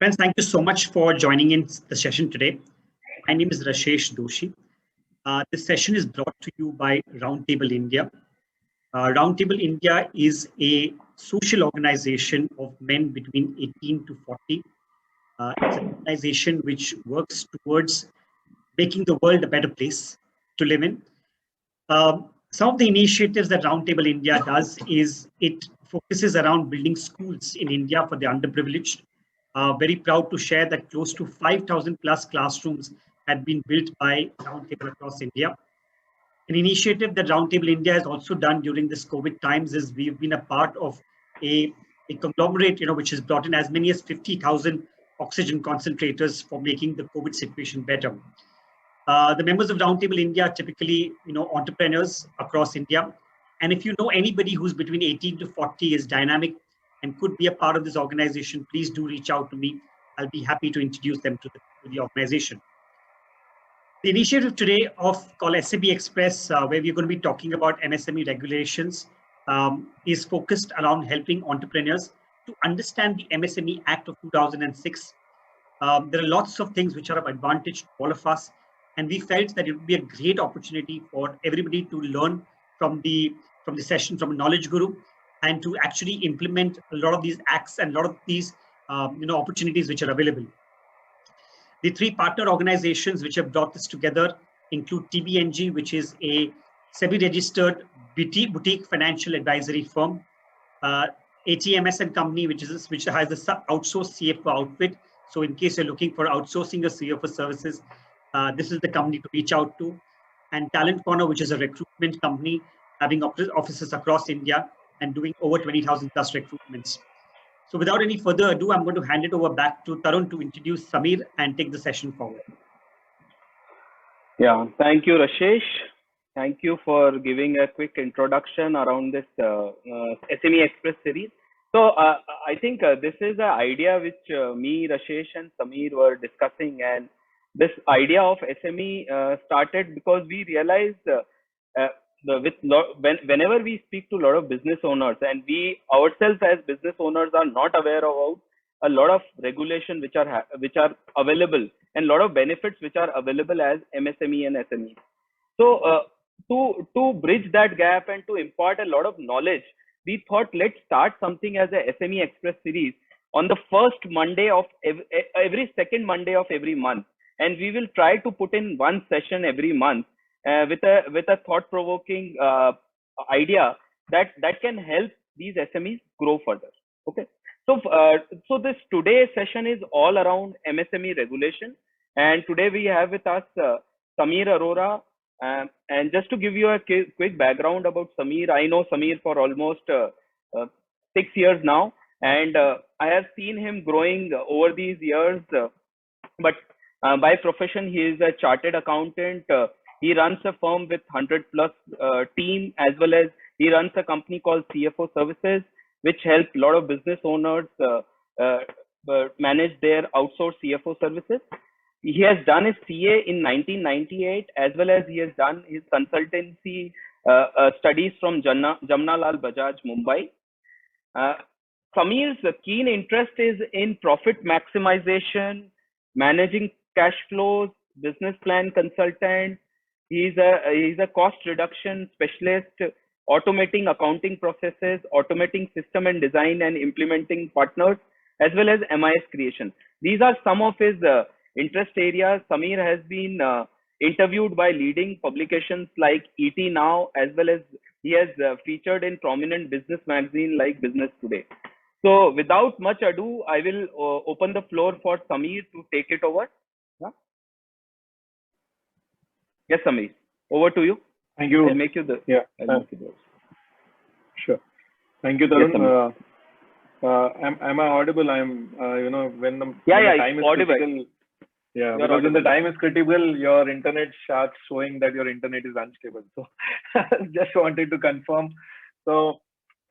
Friends, thank you so much for joining in the session today. My name is Rashesh Doshi. This session is brought to you by Roundtable India. Roundtable India is a social organization of men between 18 to 40. It's an organization which works towards making the world a better place to live in. Some of the initiatives that Roundtable India does is it focuses around building schools in India for the underprivileged. Very proud to share that close to 5,000 plus classrooms had been built by Roundtable across India. An initiative that Roundtable India has also done during this COVID times is we've been a part of a conglomerate, which has brought in as many as 50,000 oxygen concentrators for making the COVID situation better. The members of Roundtable India are typically, entrepreneurs across India. And if you know anybody who's between 18 to 40 is dynamic and could be a part of this organization, please do reach out to me. I'll be happy to introduce them to the organization. The initiative today called SME Express, where we're going to be talking about MSME regulations, is focused around helping entrepreneurs to understand the MSME Act of 2006. There are lots of things which are of advantage to all of us. And we felt that it would be a great opportunity for everybody to learn from the session from a knowledge guru and to actually implement a lot of these acts and a lot of these opportunities which are available. The three partner organizations which have brought this together include TBNG, which is a SEBI-registered boutique financial advisory firm, ATMS and Company, which has a outsourced CFO outfit. So in case you're looking for outsourcing your CFO services, this is the company to reach out to. And Talent Corner, which is a recruitment company having offices across India and doing over 20,000 plus recruitments. So without any further ado, I'm going to hand it over back to Tarun to introduce Samir and take the session forward. Yeah, thank you, Rashesh. Thank you for giving a quick introduction around this SME Express series. So I think this is an idea which me, Rashesh and Samir were discussing, and this idea of SME started because we realized whenever we speak to a lot of business owners, and we ourselves as business owners are not aware about a lot of regulation which are available and a lot of benefits which are available as MSME and SME. So to bridge that gap and to impart a lot of knowledge, we thought let's start something as a SME Express series on the first Monday of every second Monday of every month. And we will try to put in one session every month with a thought-provoking idea that can help these SMEs grow further. Okay, so this today's session is all around MSME regulation, and today we have with us Samir Arora. And just to give you a quick background about Samir, I know Samir for almost 6 years now, and I have seen him growing over these years. But by profession, he is a chartered accountant. He runs a firm with 100 plus team, as well as he runs a company called CFO Services, which helps a lot of business owners manage their outsourced CFO services. He has done his CA in 1998, as well as he has done his consultancy studies from Jamnalal Bajaj, Mumbai. Samir's keen interest is in profit maximization, managing cash flows, business plan consultant. He's a cost reduction specialist, automating accounting processes, automating system and design and implementing partners, as well as MIS creation. These are some of his interest areas. Samir has been interviewed by leading publications like ET Now, as well as he has featured in prominent business magazine like Business Today. So without much ado, I will open the floor for Samir to take it over. Yes, Samir, over to you. Thank you. I'll make you the Sure. Thank you, Tarun. Yes, am I audible? I'm when the time is audible. critical. Yeah, because when the time is critical, your internet starts showing that your internet is unstable. So just wanted to confirm. So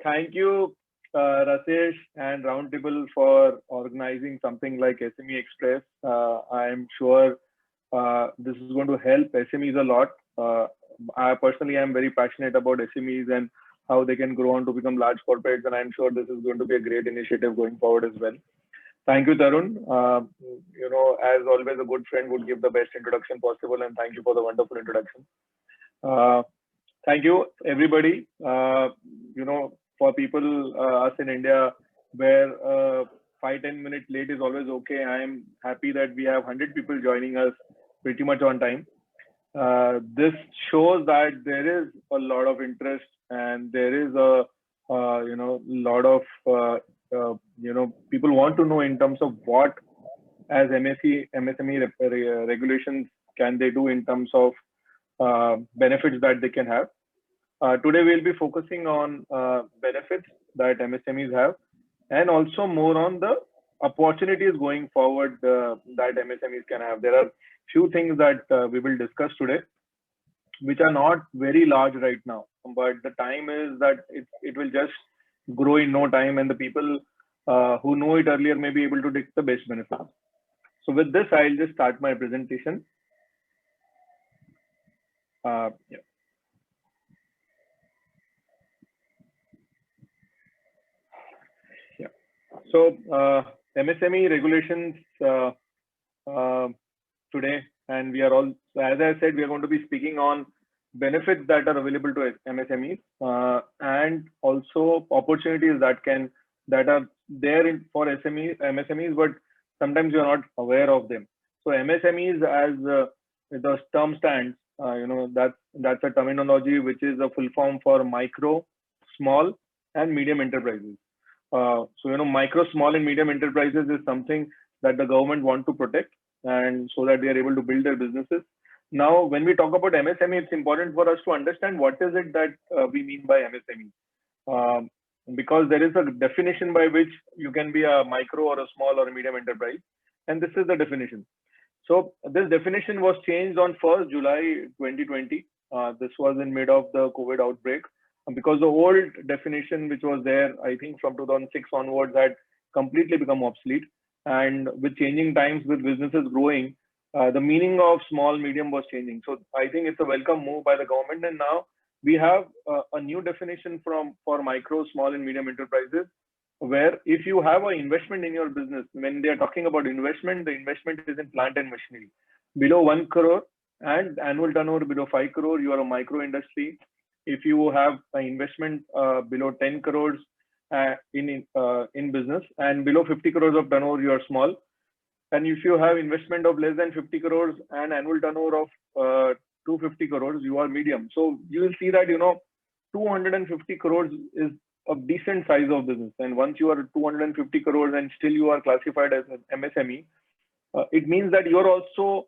thank you, Rasesh and Roundtable, for organizing something like SME Express. I am sure this is going to help SMEs a lot. I personally am very passionate about SMEs and how they can grow on to become large corporates, and I'm sure this is going to be a great initiative going forward as well. Thank you, Tarun. As always, a good friend would give the best introduction possible, and thank you for the wonderful introduction. Thank you, everybody. For people, us in India, where 5-10 minutes late is always okay. I am happy that we have 100 people joining us pretty much on time. This shows that there is a lot of interest, and there is a lot of people want to know in terms of what as MSME regulations can they do in terms of benefits that they can have. Today we'll be focusing on benefits that MSMEs have, and also more on the opportunities going forward that MSMEs can have. There are few things that we will discuss today, which are not very large right now, but the time is that it will just grow in no time, and the people who know it earlier may be able to take the best benefits. So with this, I'll just start my presentation. So MSME regulations today, and we are all, as I said, we are going to be speaking on benefits that are available to MSMEs and also opportunities that are there for MSMEs, but sometimes you're not aware of them. So MSMEs, as the term stands, that's a terminology which is a full form for micro, small, and medium enterprises. Micro, small, and medium enterprises is something that the government want to protect, and so that they are able to build their businesses. Now, when we talk about MSME, it's important for us to understand what is it that we mean by MSME. Because there is a definition by which you can be a micro or a small or a medium enterprise, and this is the definition. So this definition was changed on 1st July 2020. This was in mid of the COVID outbreak, because the old definition which was there, I think from 2006 onwards, had completely become obsolete. And with changing times, with businesses growing, the meaning of small, medium was changing. So I think it's a welcome move by the government. And now we have a new definition for micro, small, and medium enterprises, where if you have an investment in your business, when they are talking about investment, the investment is in plant and machinery. Below 1 crore and annual turnover below 5 crore, you are a micro industry. If you have an investment below 10 crores in business, and below 50 crores of turnover, you are small. And if you have investment of less than 50 crores and annual turnover of 250 crores, you are medium. So you will see that 250 crores is a decent size of business. And once you are 250 crores and still you are classified as an MSME, it means that you're also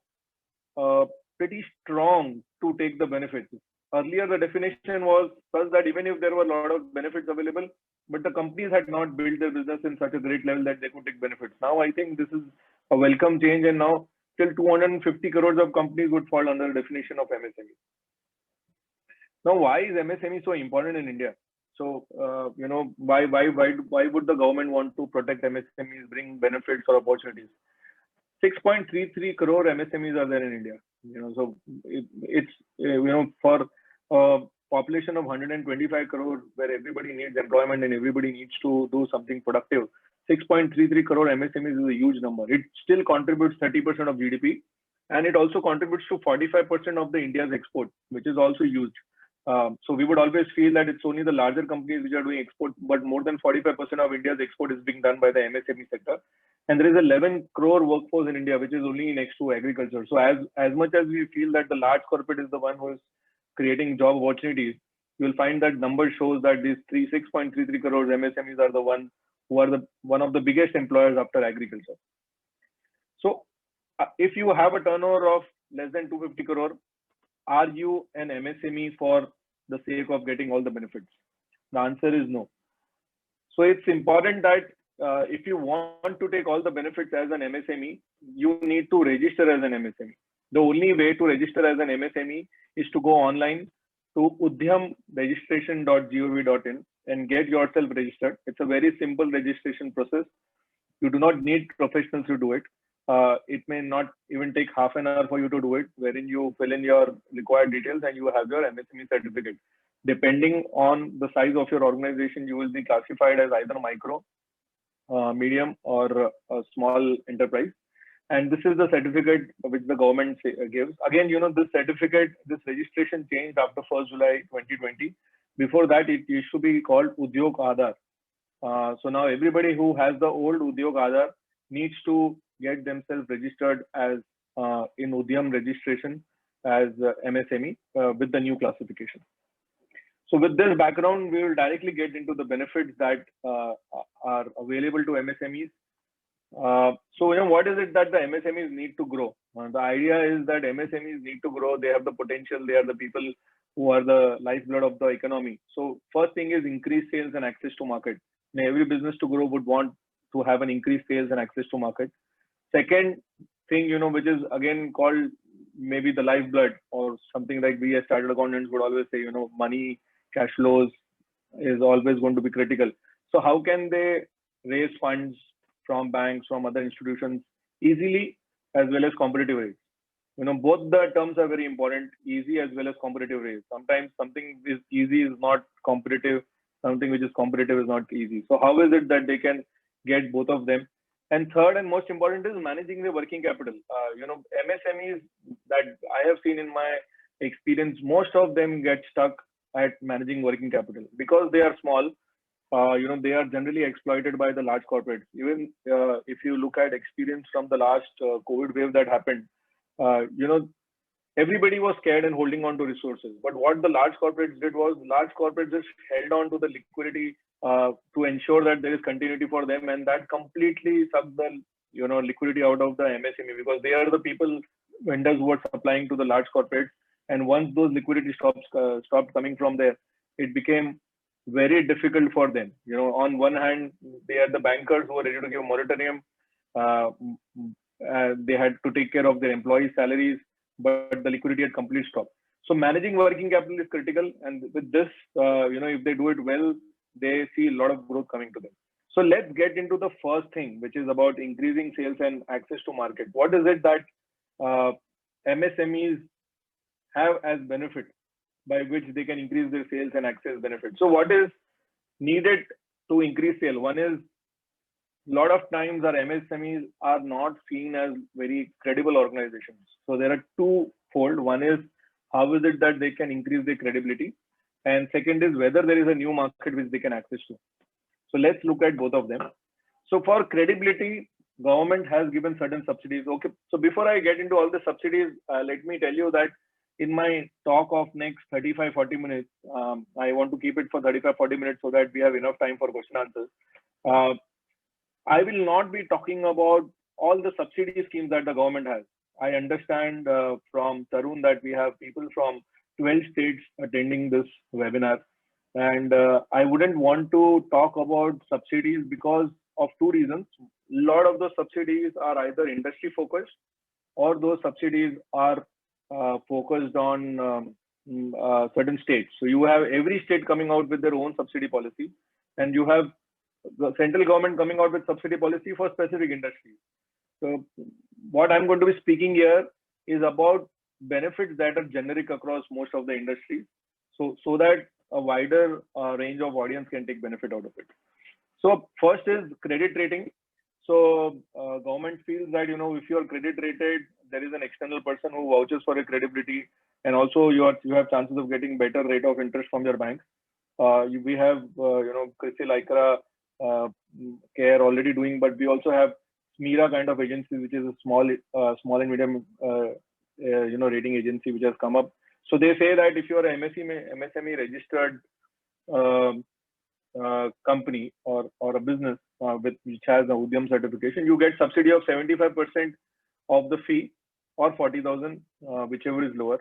pretty strong to take the benefits. Earlier, the definition was such that even if there were a lot of benefits available, but the companies had not built their business in such a great level that they could take benefits. Now, I think this is a welcome change, and now till 250 crores of companies would fall under the definition of MSME. Now, why is MSME so important in India? So, why would the government want to protect MSMEs, bring benefits or opportunities? 6.33 crore MSMEs are there in India. So it's for a population of 125 crore, where everybody needs employment and everybody needs to do something productive. 6.33 crore MSMEs is a huge number. It still contributes 30% of GDP, and it also contributes to 45% of the India's export, which is also huge. So we would always feel that it's only the larger companies which are doing export, but more than 45% of India's export is being done by the MSME sector. And there is 11 crore workforce in India, which is only next to agriculture. So as much as we feel that the large corporate is the one who is creating job opportunities, you will find that number shows that these 6.33 crores MSMEs are the one who are one of the biggest employers after agriculture. So if you have a turnover of less than 250 crore, are you an MSME for the sake of getting all the benefits? The answer is no. So it's important that if you want to take all the benefits as an MSME, you need to register as an MSME. The only way to register as an MSME is to go online to udyamregistration.gov.in and get yourself registered. It's a very simple registration process. You do not need professionals to do it. It may not even take half an hour for you to do it, wherein you fill in your required details and you have your MSME certificate. Depending on the size of your organization, you will be classified as either micro, medium or a small enterprise. And this is the certificate which the government gives. Again, this certificate, this registration changed after 1st July 2020. Before that, it used to be called Udyog Aadhar. So now everybody who has the old Udyog Aadhar needs to get themselves registered as in Udyam registration as MSME with the new classification. So with this background, we will directly get into the benefits that are available to MSMEs. So what is it that the MSMEs need to grow? The idea is that MSMEs need to grow. They have the potential. They are the people who are the lifeblood of the economy. So first thing is increased sales and access to market. Now, every business to grow would want to have an increased sales and access to market. Second thing, which is again called maybe the lifeblood, or something like we as chartered accountants would always say, money, cash flows is always going to be critical. So how can they raise funds from banks, from other institutions easily as well as competitive rates? Both the terms are very important, easy as well as competitive rates. Sometimes something is easy is not competitive, something which is competitive is not easy. So how is it that they can get both of them? And third and most important is managing the working capital. MSMEs that I have seen in my experience, most of them get stuck at managing working capital because they are small. They are generally exploited by the large corporates. Even if you look at experience from the last COVID wave that happened, everybody was scared and holding on to resources. But what the large corporates did was, large corporates just held on to the liquidity to ensure that there is continuity for them, and that completely sucked the liquidity out of the MSME, because they are the people, vendors who are supplying to the large corporates. And once those liquidity stopped coming from there, it became very difficult for them. On one hand, they are the bankers who are ready to give moratorium. They had to take care of their employees' salaries, but the liquidity had completely stopped. So managing working capital is critical. And with this, if they do it well, they see a lot of growth coming to them. So let's get into the first thing, which is about increasing sales and access to market. What is it that MSMEs have as benefit by which they can increase their sales and access benefits? So what is needed to increase sale? One is, a lot of times our MSMEs are not seen as very credible organizations. So there are twofold. One is, how is it that they can increase their credibility? And second is whether there is a new market which they can access to. So let's look at both of them. So for credibility, government has given certain subsidies. Okay. So before I get into all the subsidies, let me tell you that in my talk of next 35-40 minutes, I want to keep it for 35-40 minutes so that we have enough time for question answers. I will not be talking about all the subsidy schemes that the government has. I understand from Tarun that we have people from 12 states attending this webinar. And I wouldn't want to talk about subsidies because of two reasons. A lot of those subsidies are either industry focused, or those subsidies are focused on certain states. So you have every state coming out with their own subsidy policy, and you have the central government coming out with subsidy policy for specific industries. So what I'm going to be speaking here is about benefits that are generic across most of the industries, so that a wider range of audience can take benefit out of it. So first is credit rating. So government feels that, if you are credit rated, there is an external person who vouches for your credibility, and also you have chances of getting better rate of interest from your bank. We have CRISIL, ICRA, CARE already doing, but we also have SMERA kind of agency, which is a small and medium rating agency which has come up. So they say that if you are a MSME registered company or a business which has a Udyam certification, you get subsidy of 75% of the fee, or 40,000, whichever is lower.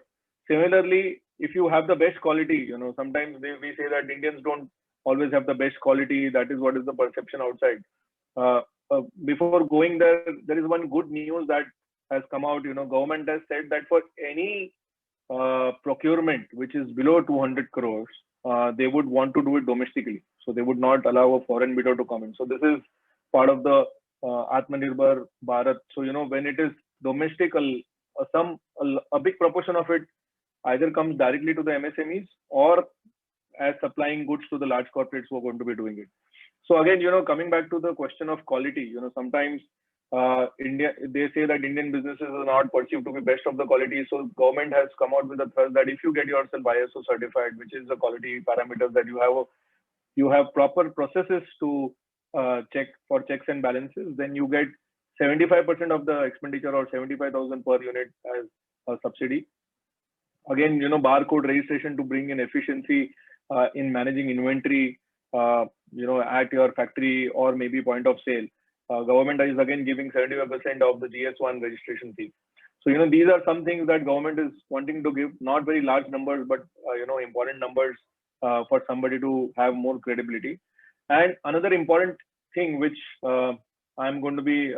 Similarly, if you have the best quality, sometimes we say that Indians don't always have the best quality. That is what is the perception outside. Before going there, there is one good news that has come out. Government has said that for any procurement which is below 200 crores, they would want to do it domestically. So they would not allow a foreign bidder to come in. So this is part of the Atmanirbhar Bharat. So, when it is domestic, a big proportion of it either comes directly to the MSMEs or as supplying goods to the large corporates who are going to be doing it. So again, coming back to the question of quality, sometimes they say that Indian businesses are not perceived to be best of the quality. So government has come out with a thrust that if you get yourself ISO certified, which is the quality parameters that you have proper processes to check for checks and balances, then you get 75% of the expenditure or 75,000 per unit as a subsidy. Again, barcode registration to bring in efficiency in managing inventory, at your factory or maybe point of sale. Government is again giving 75% of the GS1 registration fee. So, these are some things that government is wanting to give, not very large numbers, but, important numbers for somebody to have more credibility. And another important thing which I'm going to be,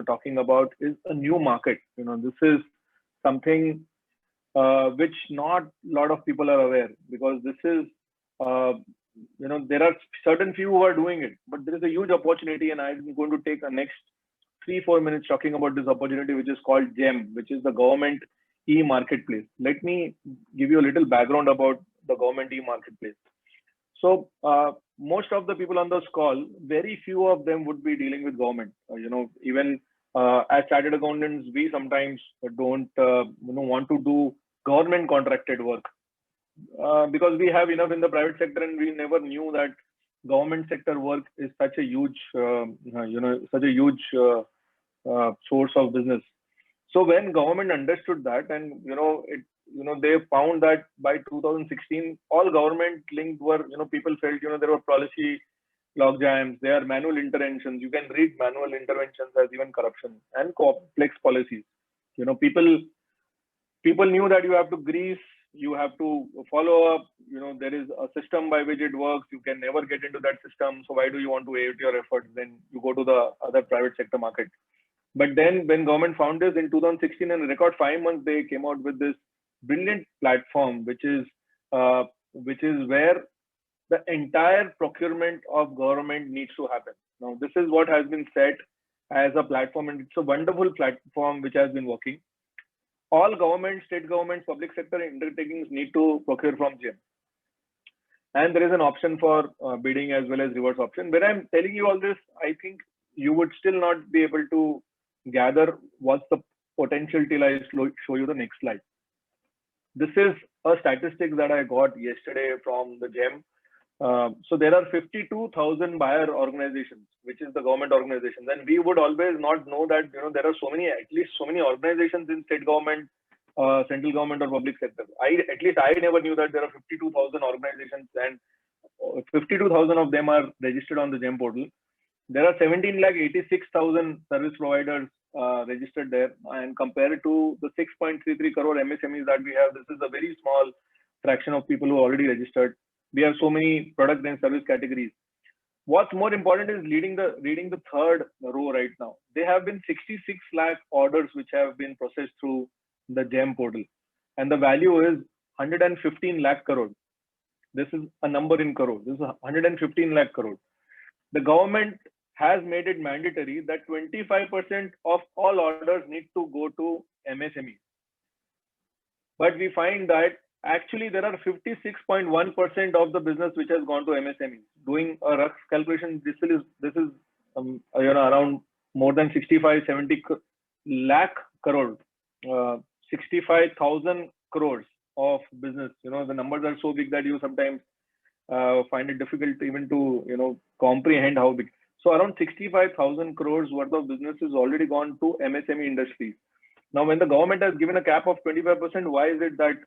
talking about is a new market. This is something which not a lot of people are aware, because this is, there are certain few who are doing it, but there is a huge opportunity, and I'm going to take the next 3-4 minutes talking about this opportunity, which is called GEM, which is the government e-marketplace. Let me give you a little background about the government e-marketplace. So most of the people on this call, very few of them would be dealing with government. Even as chartered accountants, we sometimes don't want to do government contracted work because we have enough in the private sector, and we never knew that government sector work is such a huge, source of business. So when government understood that, and they found that by 2016, all government linked were, people felt, there were policy log jams, there are manual interventions. You can read manual interventions as even corruption and complex policies. People knew that you have to grease, you have to follow up, there is a system by which it works. You can never get into that system. So why do you want to aid your efforts? Then you go to the other private sector market. But then when government found this in 2016, in a record 5 months, they came out with this brilliant platform, which is where the entire procurement of government needs to happen. Now, this is what has been set as a platform, and it's a wonderful platform which has been working. All government, state governments, public sector undertakings need to procure from GEM. And there is an option for bidding as well as reverse option. When I'm telling you all this, I think you would still not be able to gather what's the potential till I show you the next slide. This is a statistic that I got yesterday from the GEM. So there are 52,000 buyer organizations, which is the government organizations. And we would always not know that, there are at least so many organizations in state government, central government or public sector. At least I never knew that there are 52,000 organizations, and 52,000 of them are registered on the GEM portal. There are 17,86,000 service providers registered there, and compared to the 6.33 crore MSMEs that we have, this is a very small fraction of people who are already registered. We have so many product and service categories. What's more important is reading the third row right now. There have been 66 lakh orders which have been processed through the GEM portal, and the value is 115 lakh crore. This is a number in crore. This is 115 lakh crore. The government has made it mandatory that 25% of all orders need to go to MSME. But we find that actually there are 56.1% of the business which has gone to MSME. Doing a rough calculation, this is around more than 65-70 lakh crore, 65,000 crores of business. The numbers are so big that you sometimes find it difficult even to comprehend how big. So around 65,000 crores worth of business is already gone to MSME industries. Now, when the government has given a cap of 25%, why is it that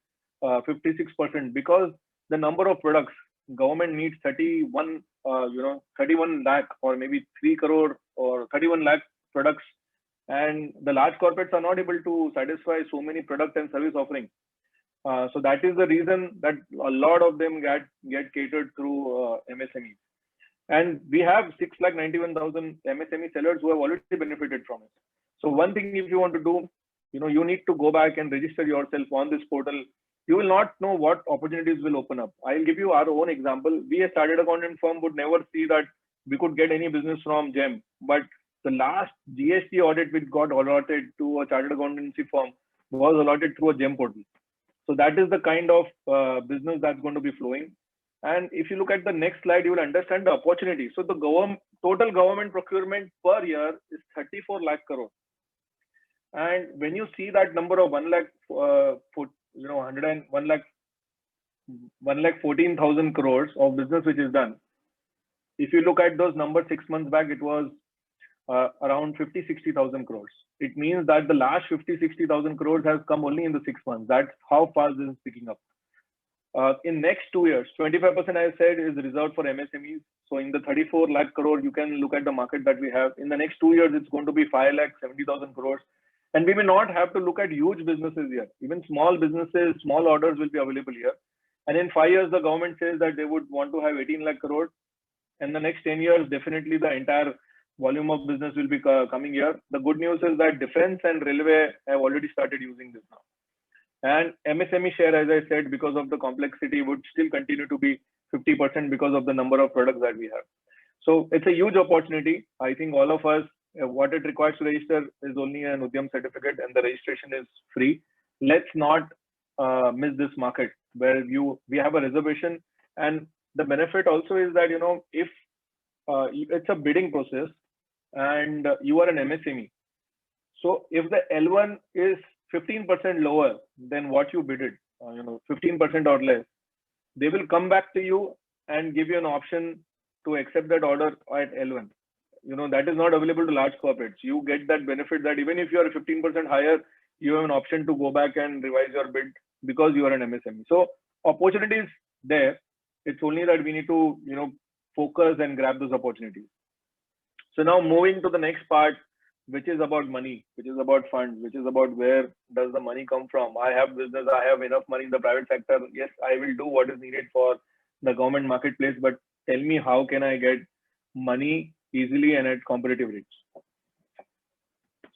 56%? Because the number of products, government needs 31 lakh or maybe 3 crore or 31 lakh products, and the large corporates are not able to satisfy so many product and service offerings. So that is the reason that a lot of them get catered through MSMEs. And we have 6,91,000 MSME sellers who have already benefited from it. So one thing, if you want to do, you need to go back and register yourself on this portal. You will not know what opportunities will open up. I'll give you our own example. We, a chartered accountant firm, would never see that we could get any business from GEM. But the last GST audit which got allotted to a chartered accountancy firm was allotted through a GEM portal. So that is the kind of business that's going to be flowing. And if you look at the next slide, you will understand the opportunity. So the total government procurement per year is 34 lakh crore. And when you see that number of 1 lakh, 1,14,000 crores of business which is done, if you look at those numbers 6 months back, it was around 50-60,000 crores. It means that the last 50-60,000 crores has come only in the 6 months. That's how fast this is picking up. In next 2 years, 25% I said is reserved for MSMEs. So in the 34 lakh crore, you can look at the market that we have. In the next 2 years, it's going to be 5,70,000 crores. And we may not have to look at huge businesses here. Even small businesses, small orders will be available here. And in 5 years, the government says that they would want to have 18 lakh crore. And the next 10 years, definitely the entire volume of business will be coming here. The good news is that defense and railway have already started using this now. And MSME share, as I said, because of the complexity, would still continue to be 50% because of the number of products that we have. So it's a huge opportunity. I think all of us, what it requires to register is only an Udyam certificate, and the registration is free. Let's not miss this market where we have a reservation. And the benefit also is that, if it's a bidding process and you are an MSME, so if the L1 is 15% lower than what you bidded, 15% or less, they will come back to you and give you an option to accept that order at L1. That is not available to large corporates. You get that benefit that even if you are 15% higher, you have an option to go back and revise your bid because you are an MSME. So opportunity is there. It's only that we need to, focus and grab those opportunities. So now moving to the next part, which is about money, which is about funds, which is about where does the money come from. I have business, I have enough money in the private sector. Yes, I will do what is needed for the government marketplace, but tell me, how can I get money easily and at competitive rates?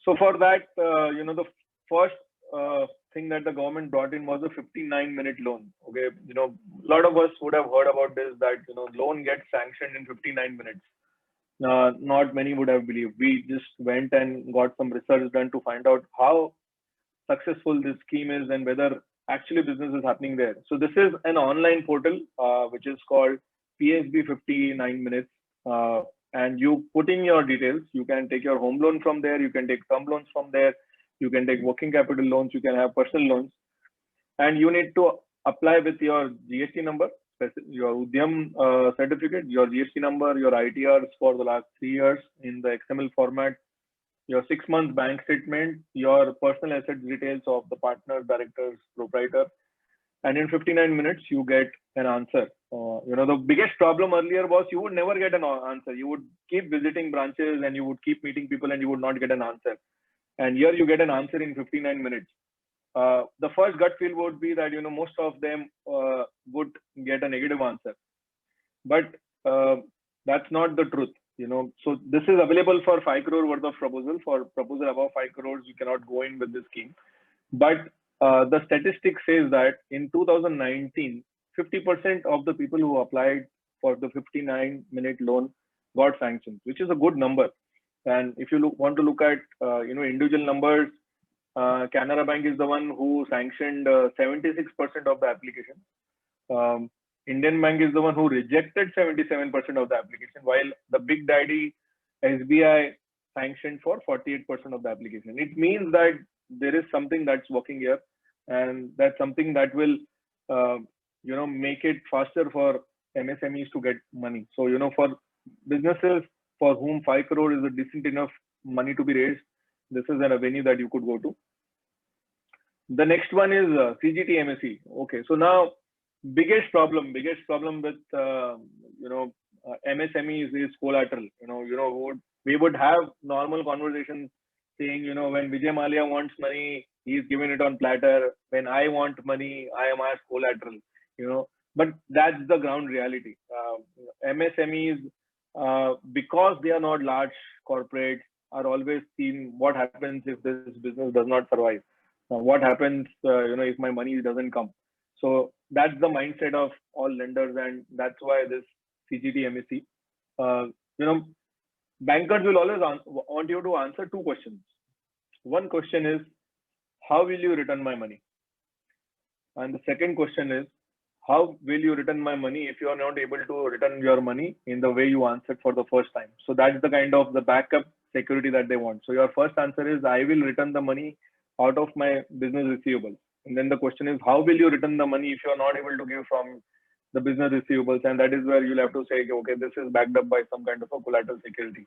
So for that, the first thing that the government brought in was a 59-minute loan. Okay, a lot of us would have heard about this, that loan gets sanctioned in 59 minutes. Not many would have believed. We just went and got some research done to find out how successful this scheme is and whether actually business is happening there. So this is an online portal which is called PSB 59 minutes. And you put in your details. You can take your home loan from there. You can take term loans from there. You can take working capital loans. You can have personal loans. And you need to apply with your GST number, your Udyam certificate, your GST number, your ITRs for the last 3 years in the XML format, your 6-month bank statement, your personal asset details of the partner, directors, proprietor. And in 59 minutes, you get an answer. The biggest problem earlier was you would never get an answer. You would keep visiting branches and you would keep meeting people and you would not get an answer. And here you get an answer in 59 minutes. The first gut feel would be that, most of them would get a negative answer. But that's not the truth. So this is available for 5 crore worth of proposal. For proposal above 5 crores, you cannot go in with this scheme. But the statistic says that in 2019, 50% of the people who applied for the 59-minute loan got sanctioned, which is a good number. And if you want to look at individual numbers, Canara Bank is the one who sanctioned 76% of the application. Indian Bank is the one who rejected 77% of the application, while the big daddy SBI sanctioned for 48% of the application. It means that there is something that's working here, and that's something that will make it faster for MSMEs to get money. So for businesses for whom 5 crore is a decent enough money to be raised, this is an avenue that you could go to. The next one is CGT MSE. Okay, so now biggest problem with MSMEs is collateral. We would have normal conversations saying, when Vijay Mallya wants money, he's giving it on platter. When I want money, I am asked collateral. But that's the ground reality. MSMEs, because they are not large corporates, are always seen what happens if this business does not survive. What happens, if my money doesn't come. So that's the mindset of all lenders, and that's why this CGT MSE. Bankers will always want you to answer 2 questions. One question is, how will you return my money? And the second question is, how will you return my money if you are not able to return your money in the way you answered for the first time? So that's the kind of the backup security that they want. So your first answer is, I will return the money out of my business receivables. And then the question is, how will you return the money if you are not able to give from the business receivables? And that is where you'll have to say, okay, this is backed up by some kind of a collateral security.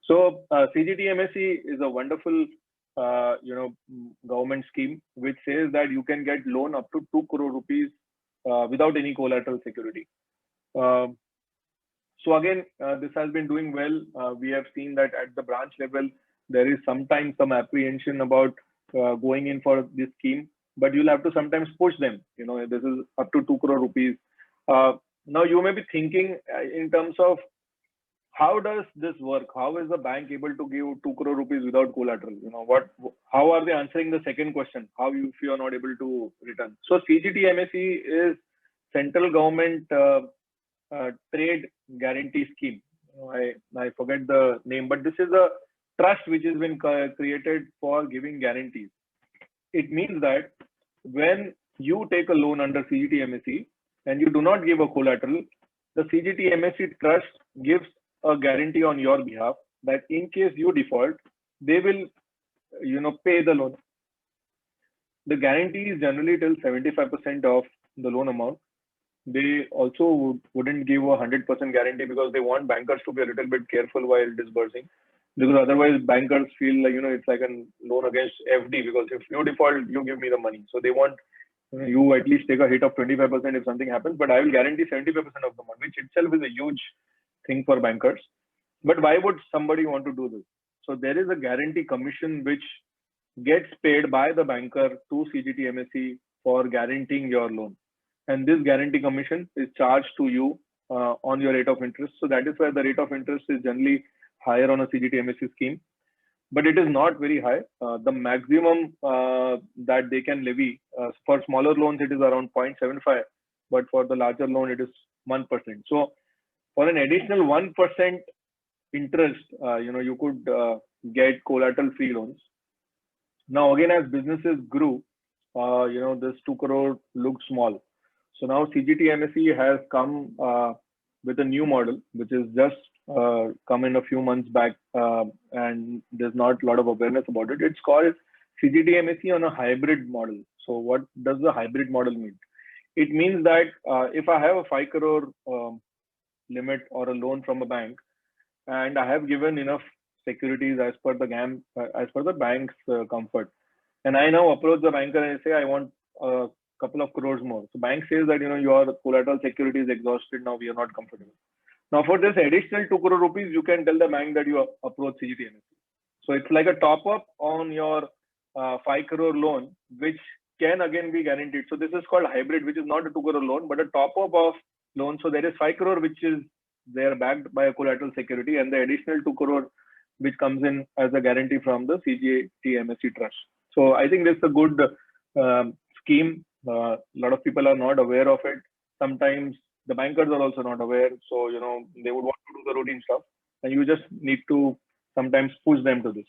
So CGTMSE is a wonderful government scheme which says that you can get loan up to 2 crore rupees without any collateral security. So again, this has been doing well. We have seen that at the branch level, there is sometimes some apprehension about going in for this scheme, but you'll have to sometimes push them. This is up to 2 crore rupees. Now you may be thinking in terms of, how does this work? How is the bank able to give 2 crore rupees without collateral? How are they answering the second question? If you are not able to return? So CGTMSE is central government trade guarantee scheme. I forget the name, but this is a trust which has been created for giving guarantees. It means that when you take a loan under CGTMSE and you do not give a collateral, the CGTMSE trust gives a guarantee on your behalf that in case you default, they will, pay the loan. The guarantee is generally till 75% of the loan amount. They also wouldn't give a 100% guarantee because they want bankers to be a little bit careful while disbursing, because otherwise bankers feel like, it's like a loan against FD, because if you default, you give me the money. So they want you at least take a hit of 25% if something happens, but I will guarantee 75% of the money, which itself is a huge thing for bankers. But why would somebody want to do this? So there is a guarantee commission which gets paid by the banker to CGTMSE for guaranteeing your loan. And this guarantee commission is charged to you on your rate of interest. So that is why the rate of interest is generally higher on a CGTMSE scheme, but it is not very high. The maximum that they can levy for smaller loans, it is around 0.75, but for the larger loan, it is 1%. So for an additional 1% interest, you could get collateral-free loans. Now, again, as businesses grew, this 2 crore looks small. So now CGTMSE has come with a new model, which is just come in a few months back, and there's not a lot of awareness about it. It's called CGTMSE on a hybrid model. So what does the hybrid model mean? It means that if I have a 5 crore limit or a loan from a bank, and I have given enough securities as per the bank's comfort, and I now approach the banker and say I want a couple of crores more. So bank says that your collateral security is exhausted. Now we are not comfortable. Now for this additional 2 crore rupees, you can tell the bank that you approach CGTMSE. So it's like a top up on your 5 crore loan, which can again be guaranteed. So this is called hybrid, which is not a 2 crore loan, but a top up of loan. So there is 5 crore, which is there backed by a collateral security, and the additional 2 crore, which comes in as a guarantee from the CGTMSE trust. So I think this is a good scheme. A lot of people are not aware of it. Sometimes the bankers are also not aware. So, they would want to do the routine stuff, and you just need to sometimes push them to this.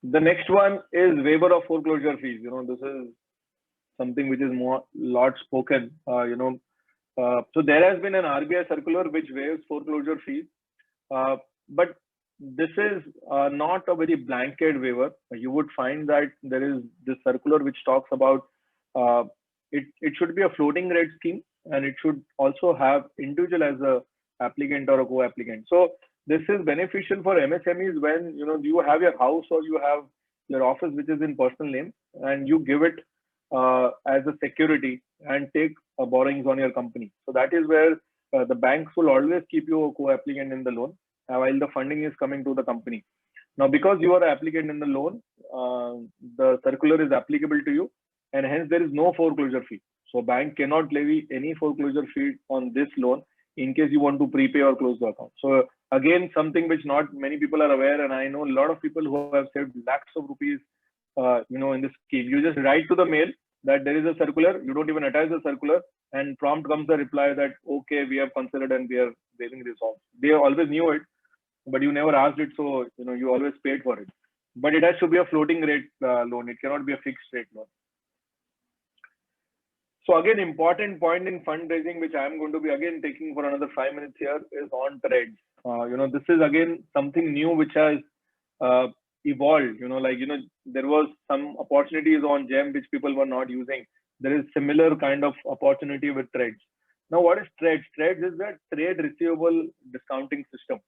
The next one is waiver of foreclosure fees. This is something which is lot spoken. So there has been an RBI circular which waives foreclosure fees, but this is not a very blanket waiver. You would find that there is this circular which talks about it should be a floating rate scheme, and it should also have individual as a applicant or a co-applicant. So this is beneficial for MSMEs when you have your house or you have your office which is in personal name, and you give it as a security and take borrowings on your company. So that is where the banks will always keep you a co-applicant in the loan while the funding is coming to the company. Now, because you are an applicant in the loan, the circular is applicable to you, and hence there is no foreclosure fee. So bank cannot levy any foreclosure fee on this loan in case you want to prepay or close the account. So again, something which not many people are aware, and I know a lot of people who have saved lakhs of rupees, in this scheme. You just write to the mail that there is a circular. You don't even attach the circular, and prompt comes the reply that okay, we have considered and we are waiving this off. They always knew it, but you never asked it, so you always paid for it. But it has to be a floating rate loan. It cannot be a fixed rate loan. So again, important point in fundraising, which I'm going to be again taking for another 5 minutes here, is on trades. This is again something new which has evolved. There was some opportunities on GEM which people were not using. There is similar kind of opportunity with trades. Now, what is trades? Trades is a trade receivable discounting system.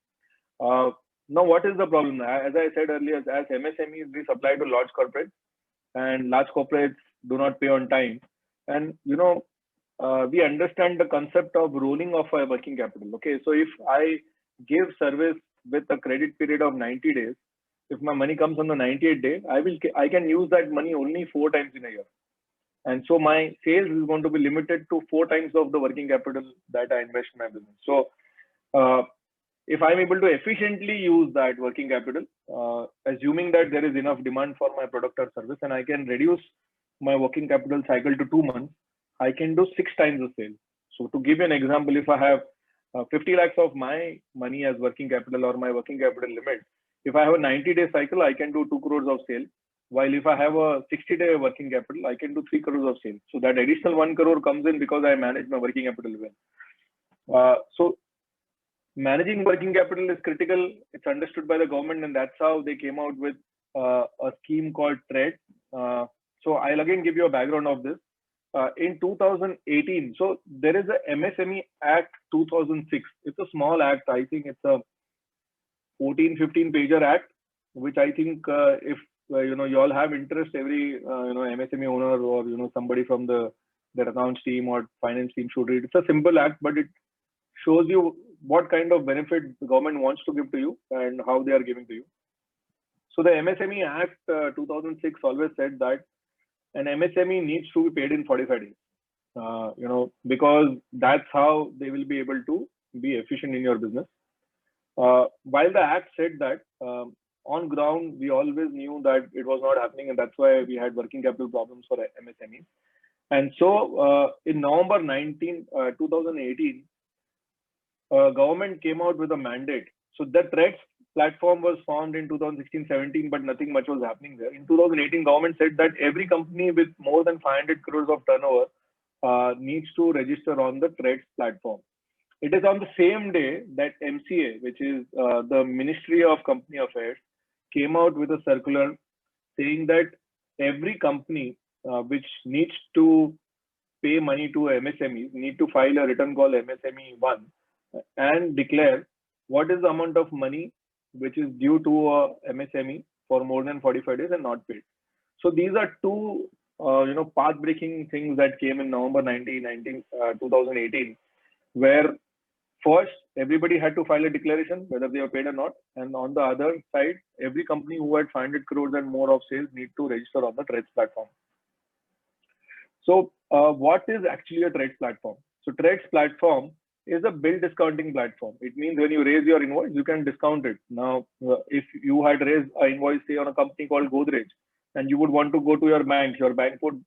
Now, what is the problem? As I said earlier, as MSMEs, we supply to large corporates, and large corporates do not pay on time. And we understand the concept of rolling off a working capital. Okay, so if I give service with a credit period of 90 days, if my money comes on the 98th day, I can use that money only 4 times in a year. And so my sales is going to be limited to 4 times of the working capital that I invest in my business. So if I'm able to efficiently use that working capital, assuming that there is enough demand for my product or service, and I can reduce my working capital cycle to 2 months, I can do 6 times the sale. So to give you an example, if I have 50 lakhs of my money as working capital or my working capital limit, if I have a 90-day cycle, I can do 2 crores of sale. While if I have a 60-day working capital, I can do 3 crores of sale. So that additional 1 crore comes in because I manage my working capital well. So managing working capital is critical. It's understood by the government, and that's how they came out with a scheme called TREAD. So I'll again give you a background of this. In 2018, so there is a MSME Act 2006. It's a small act. I think it's a 14-15 pager act, which I think if you all have interest, every MSME owner or somebody from their accounts team or finance team should read. It's a simple act, but it shows you what kind of benefit the government wants to give to you and how they are giving to you. So the MSME Act 2006 always said that an MSME needs to be paid in 45 days, because that's how they will be able to be efficient in your business. While the act said that, on ground, we always knew that it was not happening, and that's why we had working capital problems for MSMEs. And so in November 2018, government came out with a mandate. So the TREADS platform was formed in 2016-17, but nothing much was happening there. In 2018, government said that every company with more than 500 crores of turnover needs to register on the TREADS platform. It is on the same day that MCA, which is the Ministry of Company Affairs, came out with a circular saying that every company which needs to pay money to MSMEs need to file a return called MSME 1 and declare what is the amount of money which is due to a MSME for more than 45 days and not paid. So these are two path-breaking things that came in November 2018, where first, everybody had to file a declaration, whether they were paid or not. And on the other side, every company who had 500 crores and more of sales need to register on the TREADS platform. So what is actually a TREADS platform? So TREADS platform is a bill discounting platform. It means when you raise your invoice, you can discount it. Now, if you had raised an invoice, say, on a company called Godrej, and you would want to go to your bank would,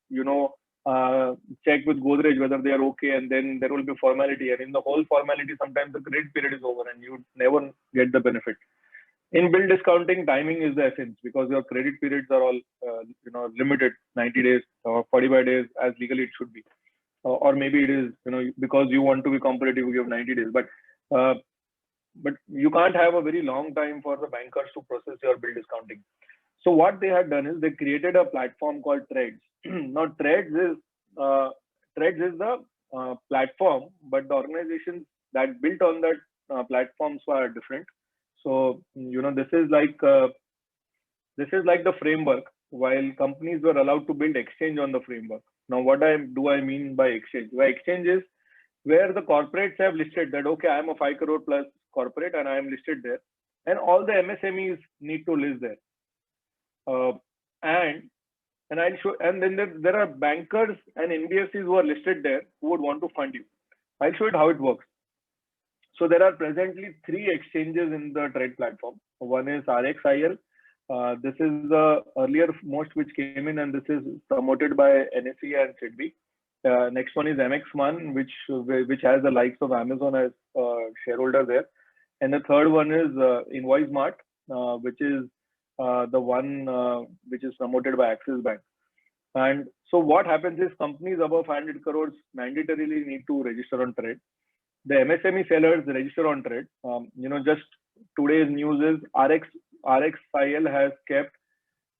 check with Godrej whether they are okay, and then there will be formality. And in the whole formality, sometimes the credit period is over and you never get the benefit. In bill discounting, timing is the essence, because your credit periods are all limited, 90 days or 45 days as legally it should be. Or maybe it is because you want to be competitive, you give 90 days. But you can't have a very long time for the bankers to process your bill discounting. So what they had done is they created a platform called TREADS. Now TREADS is the platform, but the organizations that built on that platforms are different. So this is like the framework, while companies were allowed to build exchange on the framework. Now what do I mean by exchange? By exchange is where the corporates have listed that, okay, I am a 5 crore plus corporate and I am listed there, and all the MSMEs need to list there. And then there are bankers and NBFCs who are listed there who would want to fund you. I'll show you how it works. So there are presently 3 exchanges in the TREAD platform. One is RXIL. This is the earlier most which came in, and this is promoted by NSE and SEBI. Next one is MX1, which has the likes of Amazon as shareholder there. And the third one is InvoiceMart, which is the one which is promoted by Axis Bank. And so what happens is companies above 500 crores mandatorily need to register on trade. The MSME sellers register on trade. Just today's news is RXIL has kept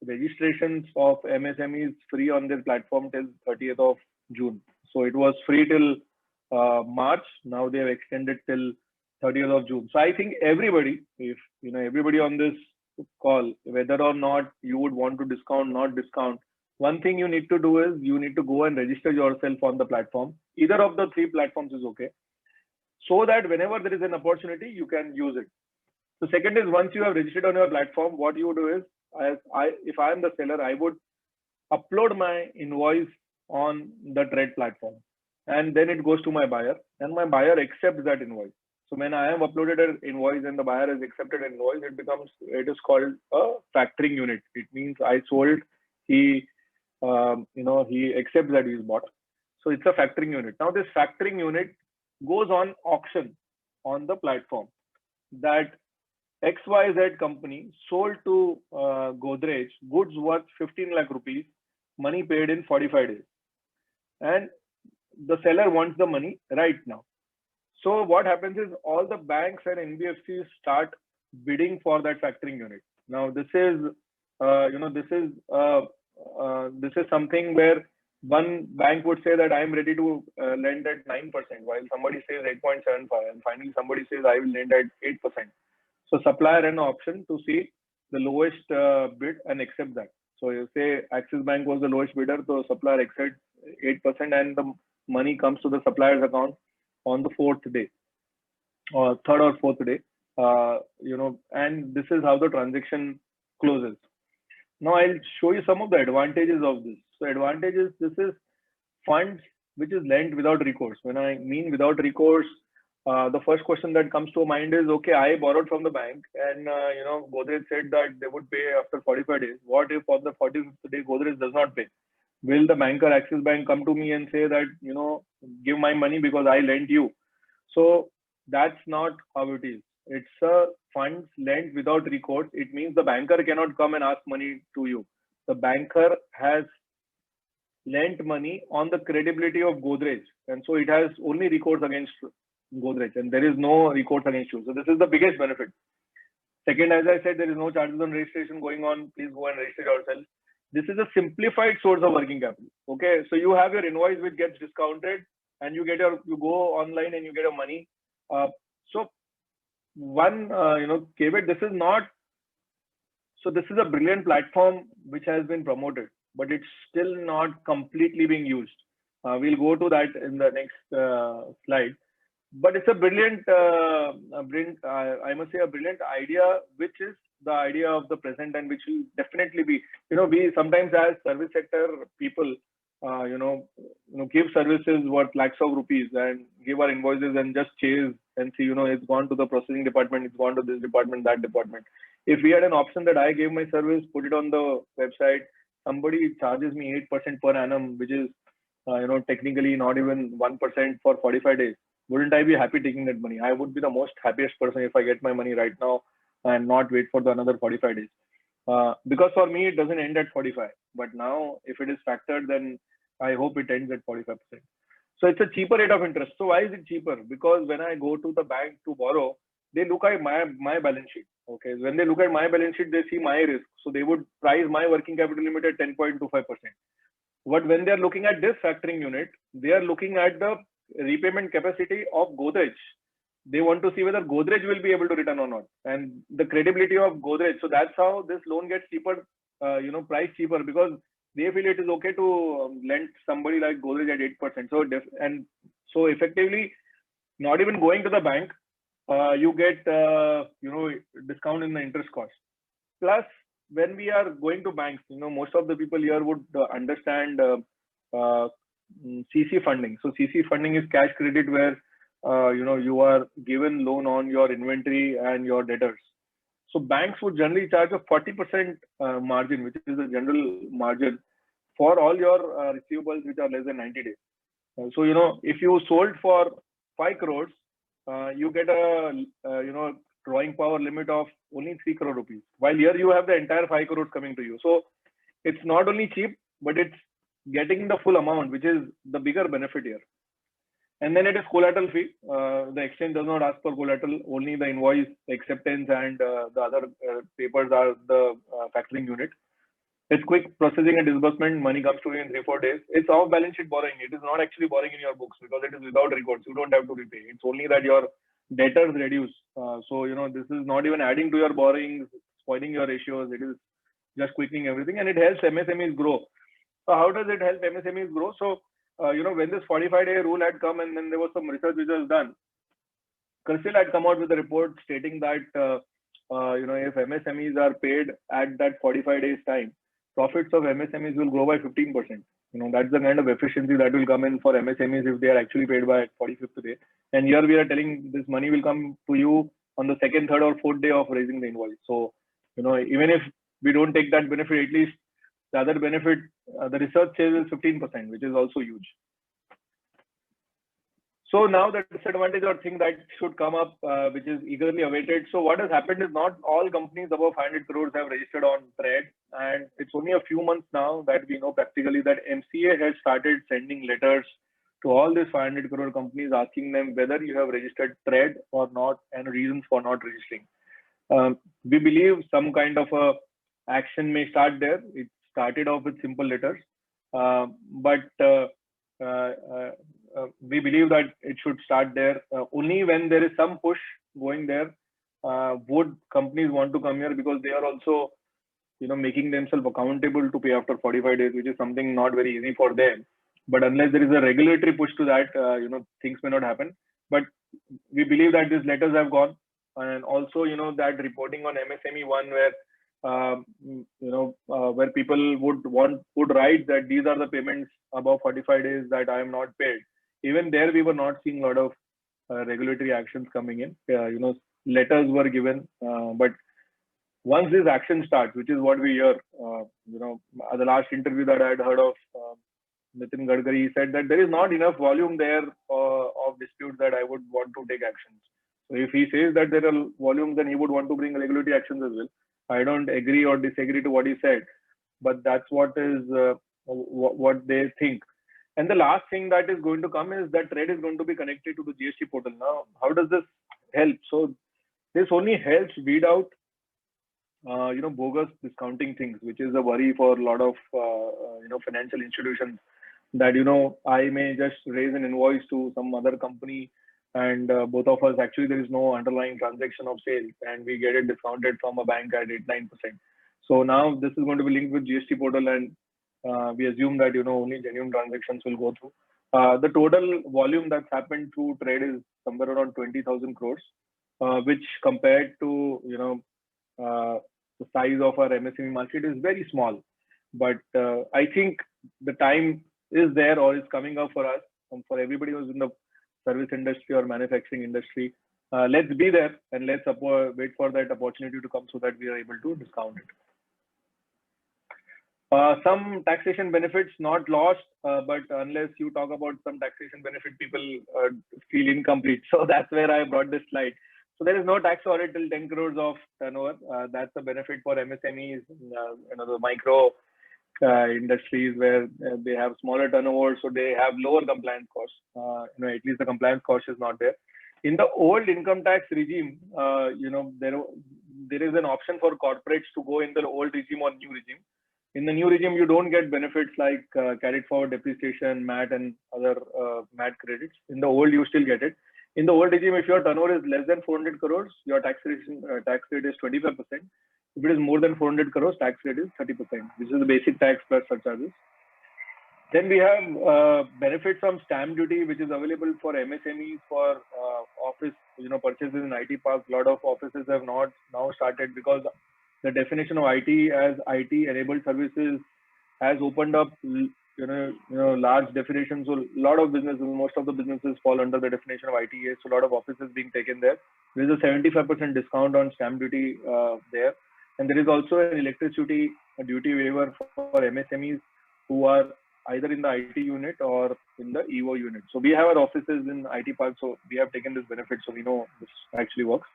registrations of MSMEs free on their platform till 30th of June. So it was free till March. Now they have extended till 30th of June. So I think everybody, if everybody on this call, whether or not you would want to discount, not discount, one thing you need to do is you need to go and register yourself on the platform. Either of the three platforms is okay, so that whenever there is an opportunity, you can use it. The second is, once you have registered on your platform, what you do is, if I am the seller, I would upload my invoice on the trade platform, and then it goes to my buyer, and my buyer accepts that invoice. So when I have uploaded an invoice and the buyer has accepted an invoice, it is called a factoring unit. It means I sold, he accepts that he's bought. So it's a factoring unit. Now this factoring unit goes on auction on the platform, that XYZ company sold to Godrej goods worth 15 lakh rupees, money paid in 45 days. And the seller wants the money right now. So what happens is all the banks and NBFCs start bidding for that factoring unit. Now this is something where one bank would say that I am ready to lend at 9%, while somebody says 8.75, and finally somebody says I will lend at 8%. So supplier had an option to see the lowest bid and accept that. So you say Axis Bank was the lowest bidder, so supplier accepts 8%, and the money comes to the supplier's account on the fourth day, or third or fourth day. And this is how the transaction closes. Now I'll show you some of the advantages of this. So advantages, this is funds which is lent without recourse. When I mean without recourse, the first question that comes to mind is, okay, I borrowed from the bank, and Godrej said that they would pay after 45 days. What if on the 45th day Godrej does not pay? Will the banker, Axis Bank, come to me and say that, give my money because I lent you? So that's not how it is. It's a funds lent without recourse. It means the banker cannot come and ask money to you. The banker has lent money on the credibility of Godrej, and so it has only recourse against Godrej, and there is no recourse against you. So this is the biggest benefit. Second, as I said, there is no charges on registration going on. Please go and register yourself. This is a simplified source of working capital. Okay, so you have your invoice which gets discounted, and you go online and you get your money. So one caveat, this is a brilliant platform which has been promoted, but it's still not completely being used. We'll go to that in the next slide. But it's a brilliant, I must say, a brilliant idea, which is the idea of the present, and which will definitely be, we sometimes as service sector people, give services worth lakhs of rupees and give our invoices and just chase and see, it's gone to the processing department, it's gone to this department, that department. If we had an option that I gave my service, put it on the website, somebody charges me 8% per annum, which is, technically not even 1% for 45 days. Wouldn't I be happy taking that money? I would be the most happiest person if I get my money right now and not wait for the another 45 days. Because for me, it doesn't end at 45. But now, if it is factored, then I hope it ends at 45%. So it's a cheaper rate of interest. So why is it cheaper? Because when I go to the bank to borrow, they look at my balance sheet. Okay, when they look at my balance sheet, they see my risk. So they would price my working capital limit at 10.25%. But when they are looking at this factoring unit, they are looking at the repayment capacity of Godrej. They want to see whether Godrej will be able to return or not, and the credibility of Godrej. So that's how this loan gets cheaper, price cheaper, because they feel it is okay to lend somebody like Godrej at 8%. So effectively, not even going to the bank, you get discount in the interest cost. Plus, when we are going to banks, most of the people here would understand CC funding. So CC funding is cash credit, where you are given loan on your inventory and your debtors. So banks would generally charge a 40% margin, which is the general margin for all your receivables which are less than 90 days. So if you sold for 5 crores, you get a drawing power limit of only 3 crore rupees. While here you have the entire 5 crores coming to you. So it's not only cheap, but it's getting the full amount, which is the bigger benefit here. And then it is collateral free. The exchange does not ask for collateral, only the invoice acceptance and the other papers are the factoring unit. It's quick processing and disbursement. Money comes to you in 3-4 days. It's off balance sheet borrowing. It is not actually borrowing in your books because it is without recourse. You don't have to repay. It's only that your debtors reduce. So, this is not even adding to your borrowings, spoiling your ratios. It is just quickening everything, and it helps MSMEs grow. So how does it help MSMEs grow? So, when this 45-day rule had come and then there was some research which was done, CRISIL had come out with a report stating that, if MSMEs are paid at that 45 days time, profits of MSMEs will grow by 15%. That's the kind of efficiency that will come in for MSMEs if they are actually paid by 45th day. And here we are telling this money will come to you on the 2nd, 3rd, or 4th day of raising the invoice. So, even if we don't take that benefit, at least the other benefit, the research says is 15%, which is also huge. So now the disadvantage or thing that should come up, which is eagerly awaited. So what has happened is not all companies above 500 crores have registered on TRADE, and it's only a few months now that we know practically that MCA has started sending letters to all these 500 crore companies asking them whether you have registered TRADE or not and reasons for not registering. We believe some kind of a action may start there. It started off with simple letters, but we believe that it should start there. Only when there is some push going there would companies want to come here, because they are also making themselves accountable to pay after 45 days, which is something not very easy for them. But unless there is a regulatory push to that, things may not happen. But we believe that these letters have gone, and also that reporting on MSME one where where people would write that these are the payments above 45 days that I am not paid. Even there, we were not seeing a lot of regulatory actions coming in. Letters were given, but once this action starts, which is what we hear, the last interview that I had heard of Nitin Gadkari, he said that there is not enough volume there of disputes that I would want to take actions. So if he says that there are volumes, then he would want to bring regulatory actions as well. I don't agree or disagree to what he said, but that's what is what they think. And the last thing that is going to come is that TRADE is going to be connected to the GST portal. Now, how does this help? So this only helps weed out, bogus discounting things, which is a worry for a lot of, financial institutions that, I may just raise an invoice to some other company and both of us, actually, there is no underlying transaction of sale and we get it discounted from a bank at 8-9%. So now this is going to be linked with GST portal, and we assume that, only genuine transactions will go through. The total volume that's happened through TRADE is somewhere around 20,000 crores, which compared to, the size of our MSME market is very small. But I think the time is there or is coming up for us, and for everybody who's in the service industry or manufacturing industry. Let's be there and let's wait for that opportunity to come so that we are able to discount it. Some taxation benefits not lost, but unless you talk about some taxation benefit, people feel incomplete. So that's where I brought this slide. So there is no tax audit till 10 crores of turnover. That's a benefit for MSMEs, the micro industries where they have smaller turnovers, so they have lower compliance costs. At least the compliance cost is not there. In the old income tax regime, there is an option for corporates to go in the old regime or new regime. In the new regime, you don't get benefits like carried forward depreciation, MAT, and other MAT credits. In the old, you still get it. In the old regime, if your turnover is less than 400 crores, your tax rate is 25%. If it is more than 400 crores, tax rate is 30%. This is the basic tax plus surcharges. Then we have benefits from stamp duty, which is available for MSMEs for office, purchases in IT parks. A lot of offices have not now started because the definition of IT as IT-enabled services has opened up, large definitions. So a lot of businesses, most of the businesses fall under the definition of ITA. So a lot of offices being taken there. There is a 75% discount on stamp duty there. And there is also an electricity duty waiver for MSMEs who are either in the IT unit or in the EO unit. So we have our offices in IT parks, so we have taken this benefit, so we know this actually works.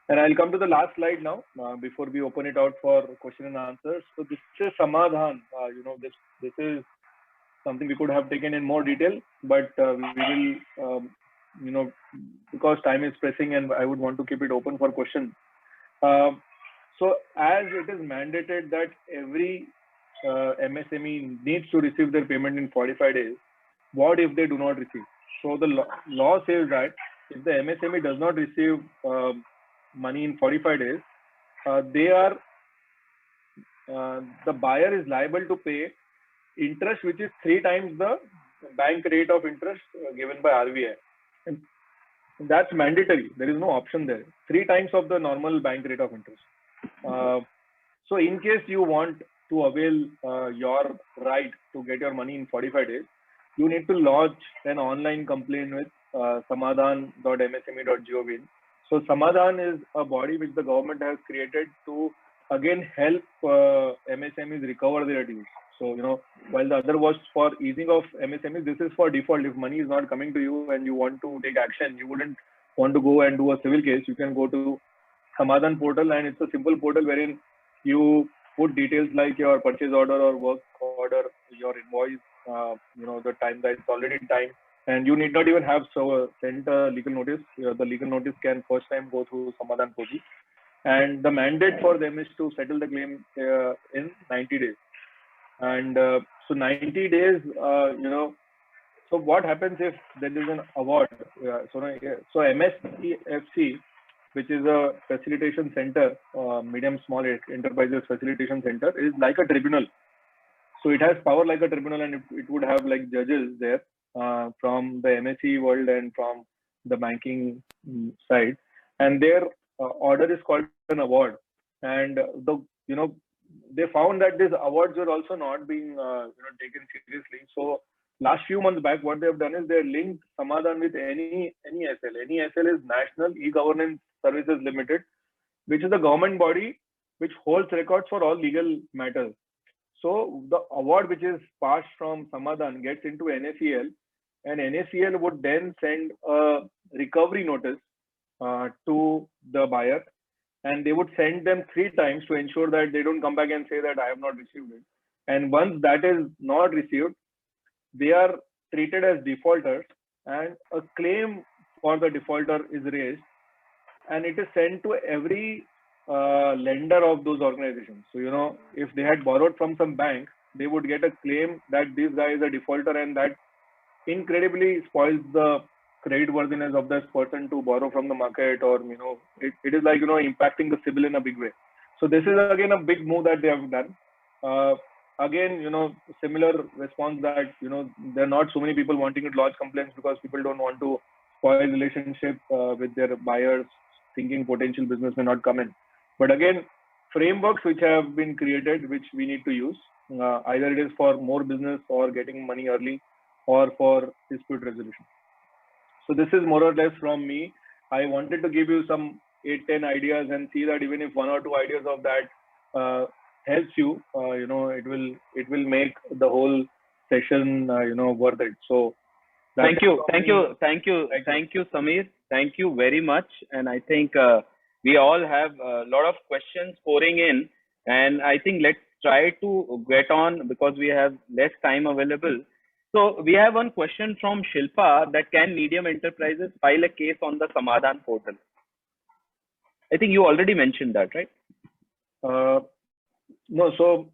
And I'll come to the last slide now before we open it out for question and answers. So this is Samadhan. This is something we could have taken in more detail, but we will, because time is pressing and I would want to keep it open for questions. So as it is mandated that every MSME needs to receive their payment in 45 days, what if they do not receive? So the law says that if the MSME does not receive money in 45 days, the buyer is liable to pay interest which is 3 times the bank rate of interest given by RBI. And that's mandatory. There is no option there. 3 times of the normal bank rate of interest. So in case you want to avail your right to get your money in 45 days, you need to lodge an online complaint with samadhan.msme.gov. So Samadhan is a body which the government has created to again help MSMEs recover their dues. So, while the other was for easing of MSMEs, this is for default. If money is not coming to you and you want to take action, you wouldn't want to go and do a civil case. You can go to Samadhan portal, and it's a simple portal wherein you put details like your purchase order or work order, your invoice, the time that it's already time, and you need not even have sent a legal notice. The legal notice can first time go through Samadhan portal, and the mandate for them is to settle the claim in 90 days. And so 90 days, so what happens if there is an award? So MSEFC, which is a facilitation center, medium small enterprises facilitation center, is like a tribunal. So it has power like a tribunal, and it would have like judges there from the MSE world and from the banking side, and their order is called an award. And they found that these awards were also not being taken seriously. So last few months back, what they have done is they linked Samadhan with NESL. NESL is National E-Governance Services Limited, which is a government body which holds records for all legal matters. So the award which is passed from Samadhan gets into NACL, and NACL would then send a recovery notice to the buyer, and they would send them 3 times to ensure that they don't come back and say that I have not received it. And once that is not received, they are treated as defaulters, and a claim for the defaulter is raised, and it is sent to every lender of those organizations. So, if they had borrowed from some bank, they would get a claim that this guy is a defaulter, and that incredibly spoils the creditworthiness of this person to borrow from the market, or it is like impacting the CIBIL in a big way. So this is again a big move that they have done. Again, similar response that there are not so many people wanting to lodge complaints because people don't want to spoil relationship with their buyers, thinking potential business may not come in. But again, frameworks which have been created, which we need to use, either it is for more business or getting money early, or for dispute resolution. So this is more or less from me. I wanted to give you some 8-10 ideas and see that even if 1 or 2 ideas of that helps you, it will make the whole session worth it. So thank you, Samir. Thank you very much. And I think we all have a lot of questions pouring in, and I think let's try to get on because we have less time available. So we have one question from Shilpa, that can medium enterprises file a case on the Samadhan portal? I think you already mentioned that, right? No. So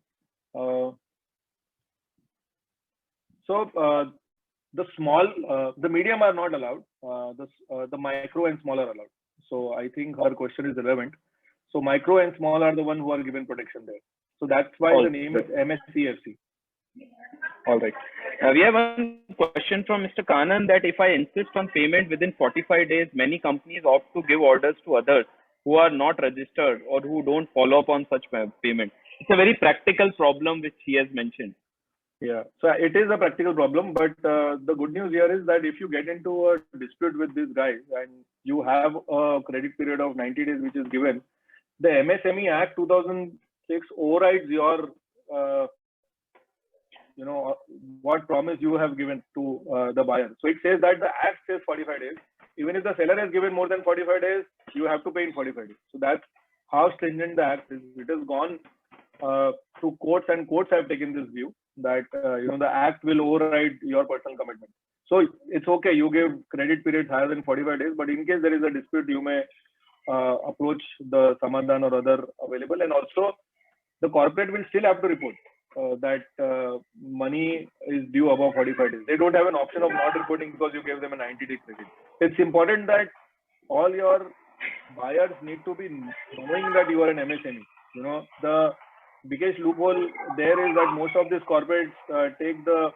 the small, the medium are not allowed. The micro and small are allowed. So I think her question is relevant. So micro and small are the one who are given protection there. So that's why the name is MSEFC. All right. We have one question from Mr. Kanan, that if I insist on payment within 45 days, many companies opt to give orders to others who are not registered or who don't follow up on such payment. It's a very practical problem which he has mentioned. Yeah, so it is a practical problem, but the good news here is that if you get into a dispute with this guy and you have a credit period of 90 days which is given, the MSME Act 2006 overrides your what promise you have given to the buyer. So it says that the Act says 45 days. even if the seller has given more than 45 days, you have to pay in 45 days. So that's how stringent the act is. It has gone to courts, and courts have taken this view that the act will override your personal commitment. So it's okay, you give credit periods higher than 45 days, but in case there is a dispute, you may approach the Samadhan or other available. And also the corporate will still have to report that money is due above 45 days. They don't have an option of not reporting because you gave them a 90-day credit. It's important that all your buyers need to be knowing that you are an MSME. The biggest loophole there is that most of these corporates take the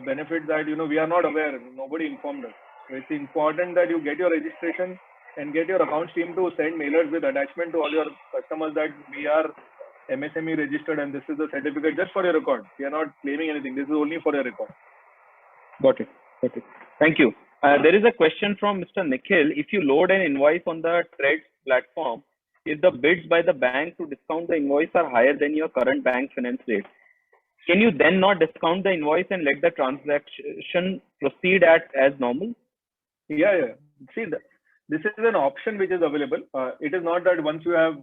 benefit that we are not aware, nobody informed us. So it's important that you get your registration and get your accounts team to send mailers with attachment to all your customers that we are MSME registered and this is the certificate, just for your record. We are not claiming anything. This is only for your record. Got it. Thank you. There is a question from Mr. Nikhil. If you load an invoice on the Trade platform, if the bids by the bank to discount the invoice are higher than your current bank finance rate, can you then not discount the invoice and let the transaction proceed as normal? Yeah. See, this is an option which is available. It is not that once you have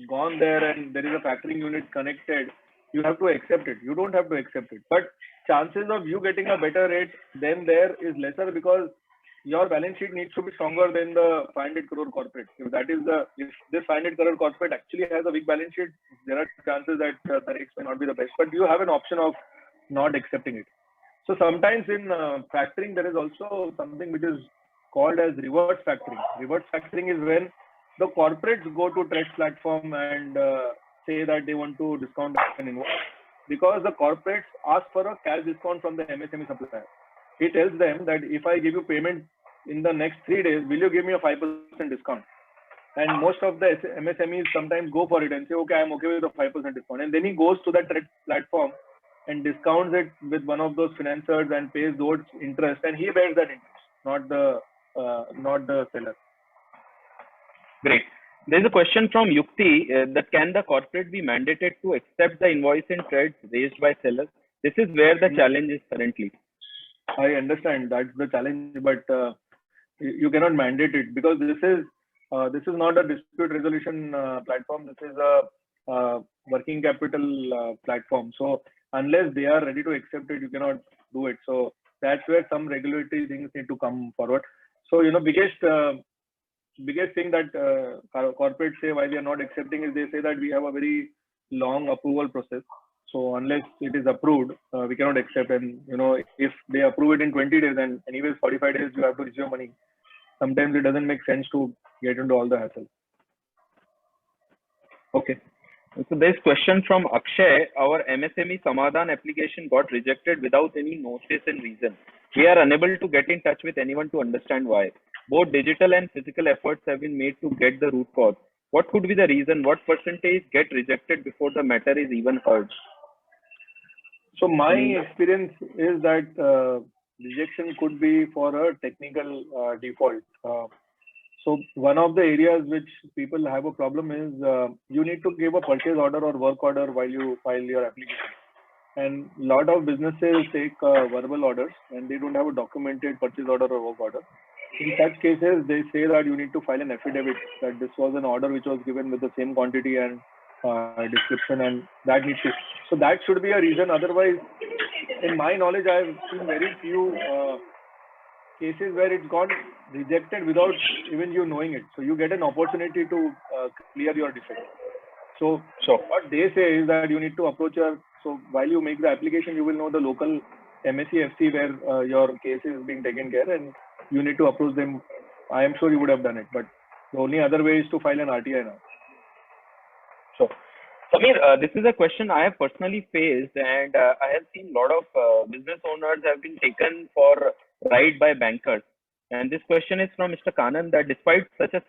gone there and there is a factoring unit connected, you have to accept it. You don't have to accept it. But chances of you getting a better rate than there is lesser because your balance sheet needs to be stronger than the 500 crore corporate. If this 500 crore corporate actually has a weak balance sheet, there are chances that the rates may not be the best. But you have an option of not accepting it. So sometimes in factoring, there is also something which is called as reverse factoring. Reverse factoring is when the corporates go to Trade platform and say that they want to discount an invoice because the corporates ask for a cash discount from the MSME supplier. He tells them that if I give you payment in the next 3 days, will you give me a 5% discount? And most of the MSMEs sometimes go for it and say, okay, I'm okay with the 5% discount. And then he goes to that Trade platform and discounts it with one of those financiers and pays those interest, and he bears that interest, not the seller. Great. There's a question from Yukti that can the corporate be mandated to accept the invoice in trades raised by sellers? This is where the challenge is currently. I understand that's the challenge, but you cannot mandate it because this is not a dispute resolution platform. This is a working capital platform. So unless they are ready to accept it, you cannot do it. So that's where some regulatory things need to come forward. So biggest thing that corporates say why we are not accepting is they say that we have a very long approval process. So unless it is approved, we cannot accept. And if they approve it in 20 days and anyways 45 days you have to receive money, sometimes it doesn't make sense to get into all the hassle. Okay. So there's question from Akshay. Our MSME Samadhan application got rejected without any notice and reason. We are unable to get in touch with anyone to understand why. Both digital and physical efforts have been made to get the root cause. What could be the reason? What percentage get rejected before the matter is even heard? So my experience is that rejection could be for a technical default. So one of the areas which people have a problem is you need to give a purchase order or work order while you file your application. And a lot of businesses take verbal orders and they don't have a documented purchase order or work order. In such cases, they say that you need to file an affidavit that this was an order which was given with the same quantity and description, and that needs to. So that should be a reason. Otherwise, in my knowledge, I've seen very few cases where it's gone rejected without even you knowing it. So you get an opportunity to clear your defect. So what they say is that you need to approach so while you make the application, you will know the local MSEFC where your case is being taken care, and you need to approach them. I am sure you would have done it, but the only other way is to file an RTI now. So, Samir, this is a question I have personally faced, and I have seen a lot of business owners have been taken for ride by bankers. And this question is from Mr. Kanan that despite such a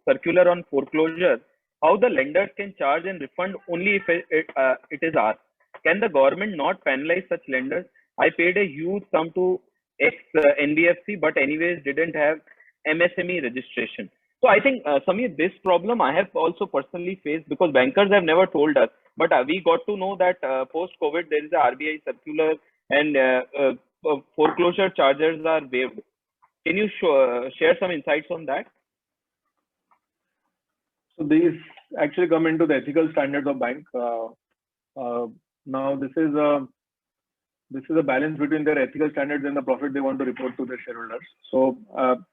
circular on foreclosure, how the lenders can charge and refund only if it is asked. Can the government not penalize such lenders? I paid a huge sum to X NBFC, but anyways didn't have MSME registration. So I think, Samir, this problem I have also personally faced because bankers have never told us, but we got to know that post-COVID there is a RBI circular and foreclosure charges are waived. Can you share some insights on that? So these actually come into the ethical standards of bank. Now this is a balance between their ethical standards and the profit they want to report to their shareholders. So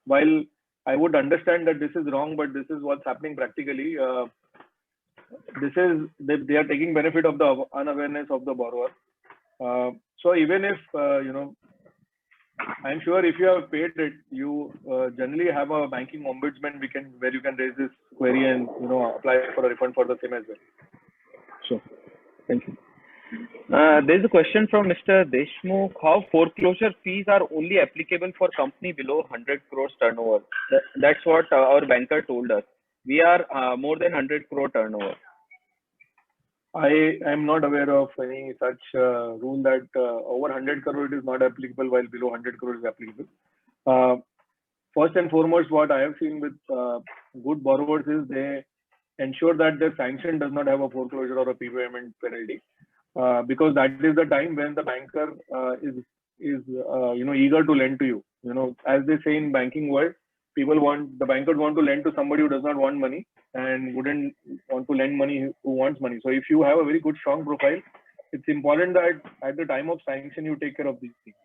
while I would understand that this is wrong, but this is what's happening practically. They are taking benefit of the unawareness of the borrower. So even if I'm sure if you have paid it, you generally have a banking ombudsman where you can raise this query and apply for a refund for the same as well. Sure. Thank you. There's a question from Mr. Deshmukh. How foreclosure fees are only applicable for company below 100 crores turnover? That's what our banker told us. We are more than 100 crore turnover. I am not aware of any such rule that over 100 crore it is not applicable while below 100 crore is applicable. First and foremost, what I have seen with good borrowers is they ensure that their sanction does not have a foreclosure or a prepayment penalty, because that is the time when the banker is eager to lend to you. As they say in banking world, the bankers want to lend to somebody who does not want money and wouldn't want to lend money who wants money. So if you have a very good strong profile, it's important that at the time of sanction you take care of these things.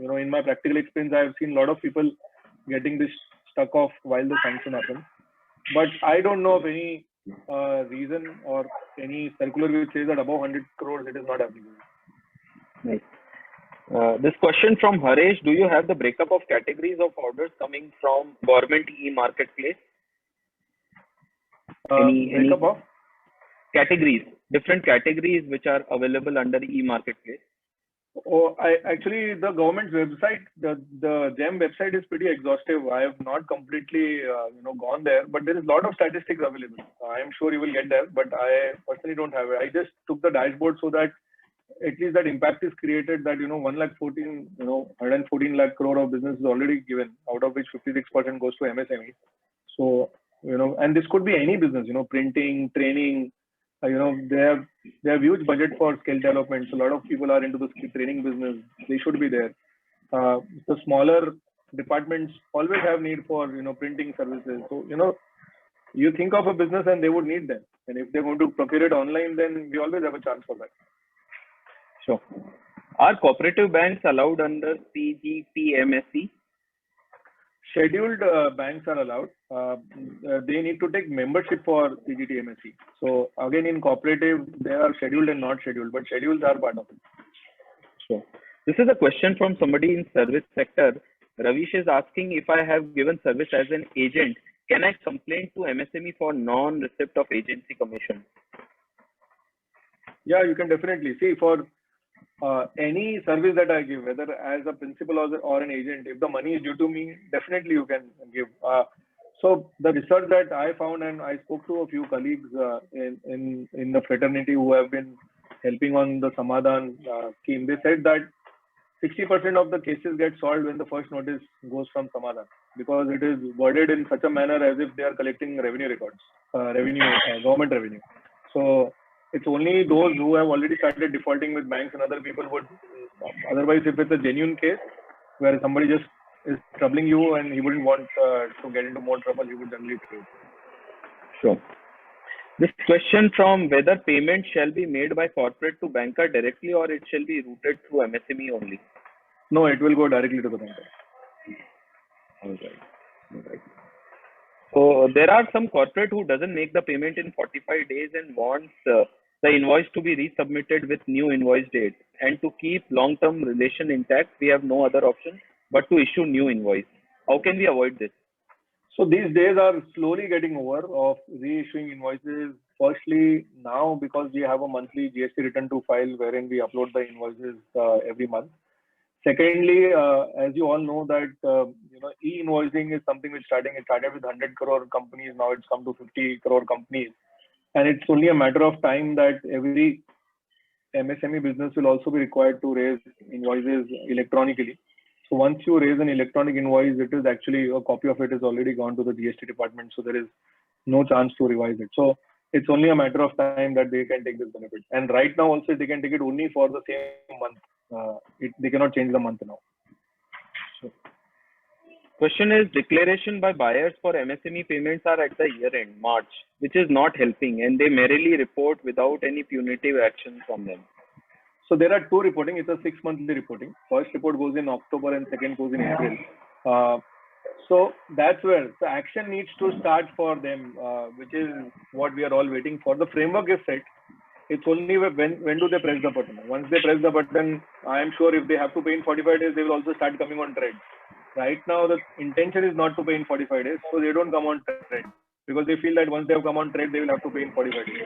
In my practical experience, I have seen a lot of people getting this stuck off while the sanction happens. But I don't know of any reason or any circular which says that above 100 crores it is not applicable. Nice. This question from Haresh: do you have the breakup of categories of orders coming from government e-marketplace? Breakup of categories, different categories which are available under e-marketplace? Actually, the government's website, the GEM website is pretty exhaustive. I have not completely gone there, but there is a lot of statistics available. I am sure you will get there, but I personally don't have it. I just took the dashboard so that at least that impact is created, that 114 lakh crore of business is already given, out of which 56% goes to MSME. So and this could be any business, printing, training. They have huge budget for skill development. So a lot of people are into the skill training business. They should be there. The smaller departments always have need for printing services. So you think of a business and they would need them. And if they're going to procure it online, then we always have a chance for that. Sure. Are cooperative banks allowed under CGTMSE? Scheduled banks are allowed. They need to take membership for CGTMSE. So again, in cooperative, they are scheduled and not scheduled, but schedules are part of it. Sure. This is a question from somebody in service sector. Ravish is asking, if I have given service as an agent, can I complain to MSME for non-receipt of agency commission? Yeah, you can definitely. See, for any service that I give, whether as a principal or an agent, if the money is due to me, definitely you can give. So the research that I found, and I spoke to a few colleagues in the fraternity who have been helping on the Samadhan scheme, they said that 60% of the cases get solved when the first notice goes from Samadhan, because it is worded in such a manner as if they are collecting revenue records, government revenue. So it's only those who have already started defaulting with banks and other people would. Otherwise, if it's a genuine case where somebody just is troubling you and he wouldn't want to get into more trouble, he would generally trade. Sure. This question from whether payment shall be made by corporate to banker directly or it shall be routed through MSME only? No, it will go directly to the banker. All right. So there are some corporate who doesn't make the payment in 45 days and wants the invoice to be resubmitted with new invoice date. And to keep long-term relation intact, we have no other option but to issue new invoice. How can we avoid this? So these days are slowly getting over of reissuing invoices. Firstly, now because we have a monthly GST return to file wherein we upload the invoices every month. Secondly, as you all know that e-invoicing is something which started with 100 crore companies. Now it's come to 50 crore companies, and it's only a matter of time that every MSME business will also be required to raise invoices electronically. So once you raise an electronic invoice, it is actually a copy of it is already gone to the GST department. So there is no chance to revise it. So it's only a matter of time that they can take this benefit. And right now also they can take it only for the same month. They cannot change the month now. So. Question is, declaration by buyers for MSME payments are at the year end, March, which is not helping, and they merely report without any punitive action from them. So there are two reporting. It's a 6-monthly reporting. First report goes in October and second goes in April. So that's where the action needs to start for them, which is what we are all waiting for. The framework is set. It's only when do they press the button. Once they press the button, I am sure if they have to pay in 45 days, they will also start coming on trade. Right now, the intention is not to pay in 45 days, so they don't come on trade because they feel that once they have come on trade, they will have to pay in 45 days.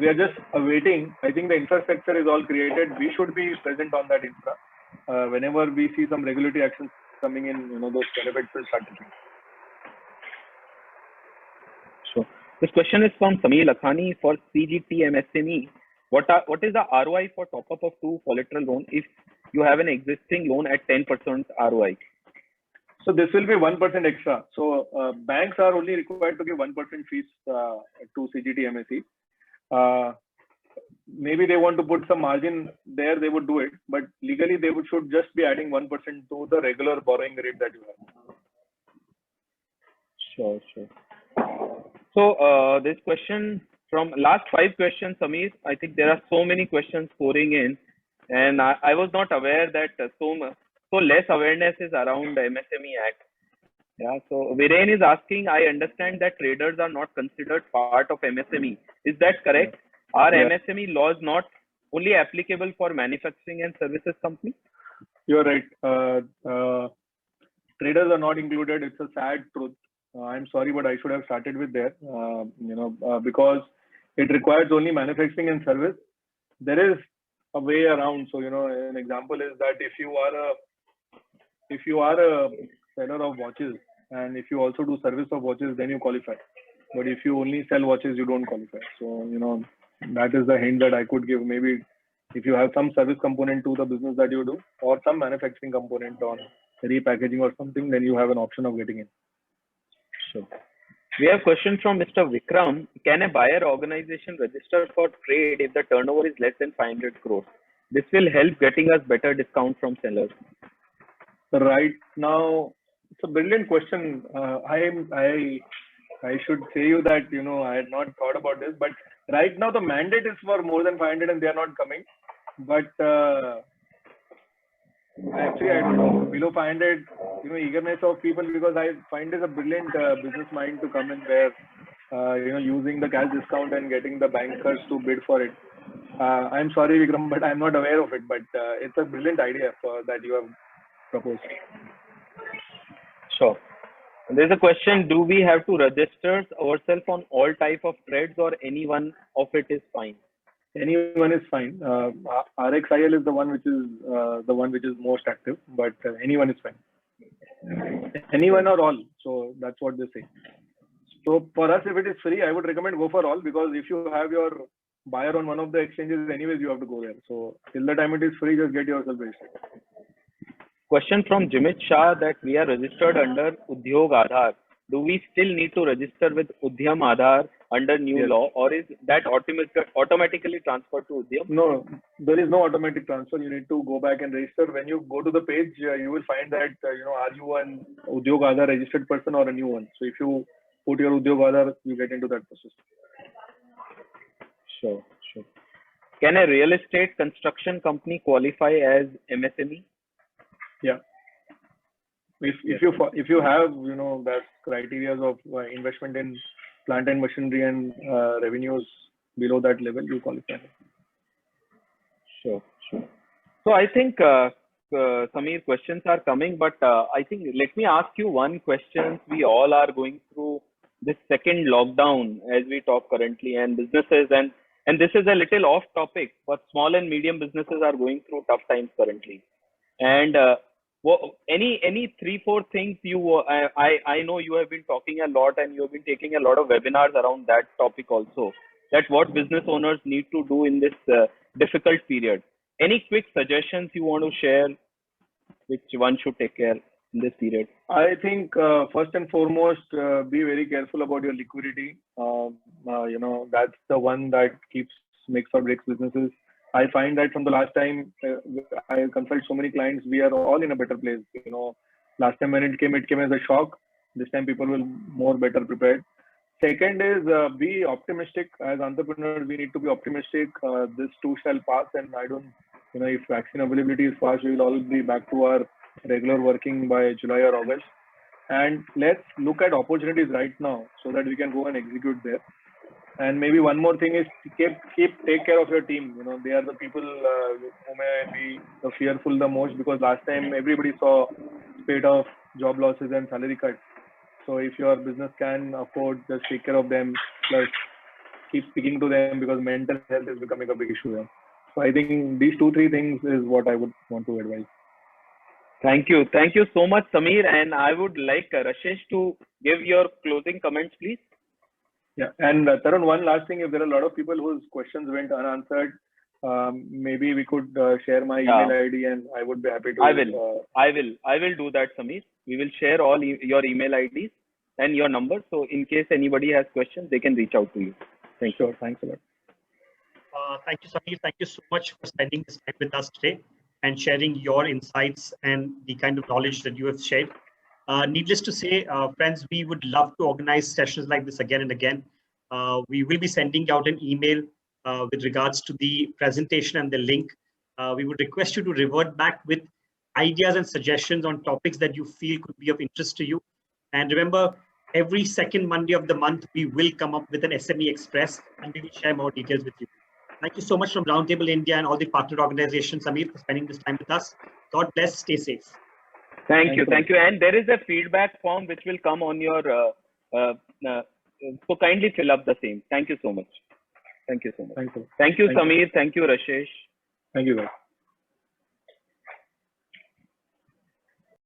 We are just awaiting. I think the infrastructure is all created. We should be present on that infra. Whenever we see some regulatory actions coming in, those benefits will start taking. Sure. This question is from Samir Lakhani for CGT MSME. What is the ROI for top up of 2 collateral loan if you have an existing loan at 10% ROI? So this will be 1% extra. So banks are only required to give 1% fees to CGT MSE. Maybe they want to put some margin there, they would do it. But legally, they should just be adding 1% to the regular borrowing rate that you have. Sure. So this question from last 5 questions, Samir, I think there are so many questions pouring in. And I was not aware that so less awareness is around the MSME Act. Yeah, so Viren is asking, I understand that traders are not considered part of MSME. Is that correct? Are MSME laws not only applicable for manufacturing and services companies? You're right. Traders are not included. It's a sad truth. I'm sorry, but I should have started with there. Because it requires only manufacturing and service. There is a way around. So an example is that if you are a seller of watches and if you also do service of watches, then you qualify. But if you only sell watches, you don't qualify. So that is the hint that I could give. Maybe if you have some service component to the business that you do or some manufacturing component on repackaging or something, then you have an option of getting in. Sure. We have a question from Mr. Vikram. Can a buyer organization register for trade if the turnover is less than 500 crores? This will help getting us better discount from sellers. Right now, it's a brilliant question. I should say you that I had not thought about this, but right now the mandate is for more than 500 and they are not coming. But actually, I don't know, below 500, eagerness of people, because I find it a brilliant business mind to come in there, using the cash discount and getting the bankers to bid for it. I'm sorry, Vikram, but I'm not aware of it. But it's a brilliant idea that you have proposed. Sure. There's a question, do we have to register ourselves on all type of trades or any one of it is fine? Anyone is fine. RXIL is the one which is most active, but anyone is fine. Anyone or all. So that's what they say. So for us, if it is free, I would recommend go for all, because if you have your buyer on one of the exchanges, anyways, you have to go there. So till the time it is free, just get yourself registered. Question from Jimit Shah that we are registered under Udyog Aadhar. Do we still need to register with Udyam Aadhar under new law, or is that automatically transferred to Udyam? No, there is no automatic transfer. You need to go back and register. When you go to the page, you will find that, are you an Udyog Aadhar registered person or a new one? So if you put your Udyog Aadhar, you get into that process. Sure. Can a real estate construction company qualify as MSME? Yeah. If you have that criteria of investment in plant and machinery and revenues below that level, you qualify. Sure. So I think Samir, questions are coming, but I think let me ask you one question. We all are going through this second lockdown as we talk currently, and businesses and this is a little off topic, but small and medium businesses are going through tough times currently. And any 3-4 things I know you have been talking a lot and you have been taking a lot of webinars around that topic also, that what business owners need to do in this difficult period. Any quick suggestions you want to share which one should take care in this period? I think first and foremost, be very careful about your liquidity. That's the one that makes or breaks businesses. I find that from the last time I consult so many clients, we are all in a better place. Last time when it came as a shock. This time people will more better prepared. Second is be optimistic. As entrepreneurs, we need to be optimistic. This too shall pass, and I don't, if vaccine availability is fast, we will all be back to our regular working by July or August. And let's look at opportunities right now so that we can go and execute there. And maybe one more thing is take care of your team. They are the people who may be fearful the most, because last time everybody saw spate of job losses and salary cuts. So if your business can afford, just take care of them. Plus, keep speaking to them, because mental health is becoming a big issue there. So I think these 2-3 things is what I would want to advise. Thank you so much, Samir. And I would like Rashesh to give your closing comments, please. Yeah, and Tarun, one last thing: if there are a lot of people whose questions went unanswered, maybe we could share my email ID, and I would be happy to. I will do that, Samir. We will share all your email IDs and your number, so in case anybody has questions, they can reach out to you. Thank you. Sure. Thanks a lot. Thank you, Samir. Thank you so much for spending this time with us today and sharing your insights and the kind of knowledge that you have shared. Needless to say, friends, we would love to organize sessions like this again and again. We will be sending out an email with regards to the presentation and the link. We would request you to revert back with ideas and suggestions on topics that you feel could be of interest to you. And remember, every second Monday of the month, we will come up with an SME Express, and we will share more details with you. Thank you so much from Roundtable India and all the partner organizations, Samir, for spending this time with us. God bless. Stay safe. Thank you. And there is a feedback form which will come on your, so kindly fill up the same. Thank you so much. Thank you so much. Thank you. Thank you, Samir. Thank you, Rashesh. Thank you, guys.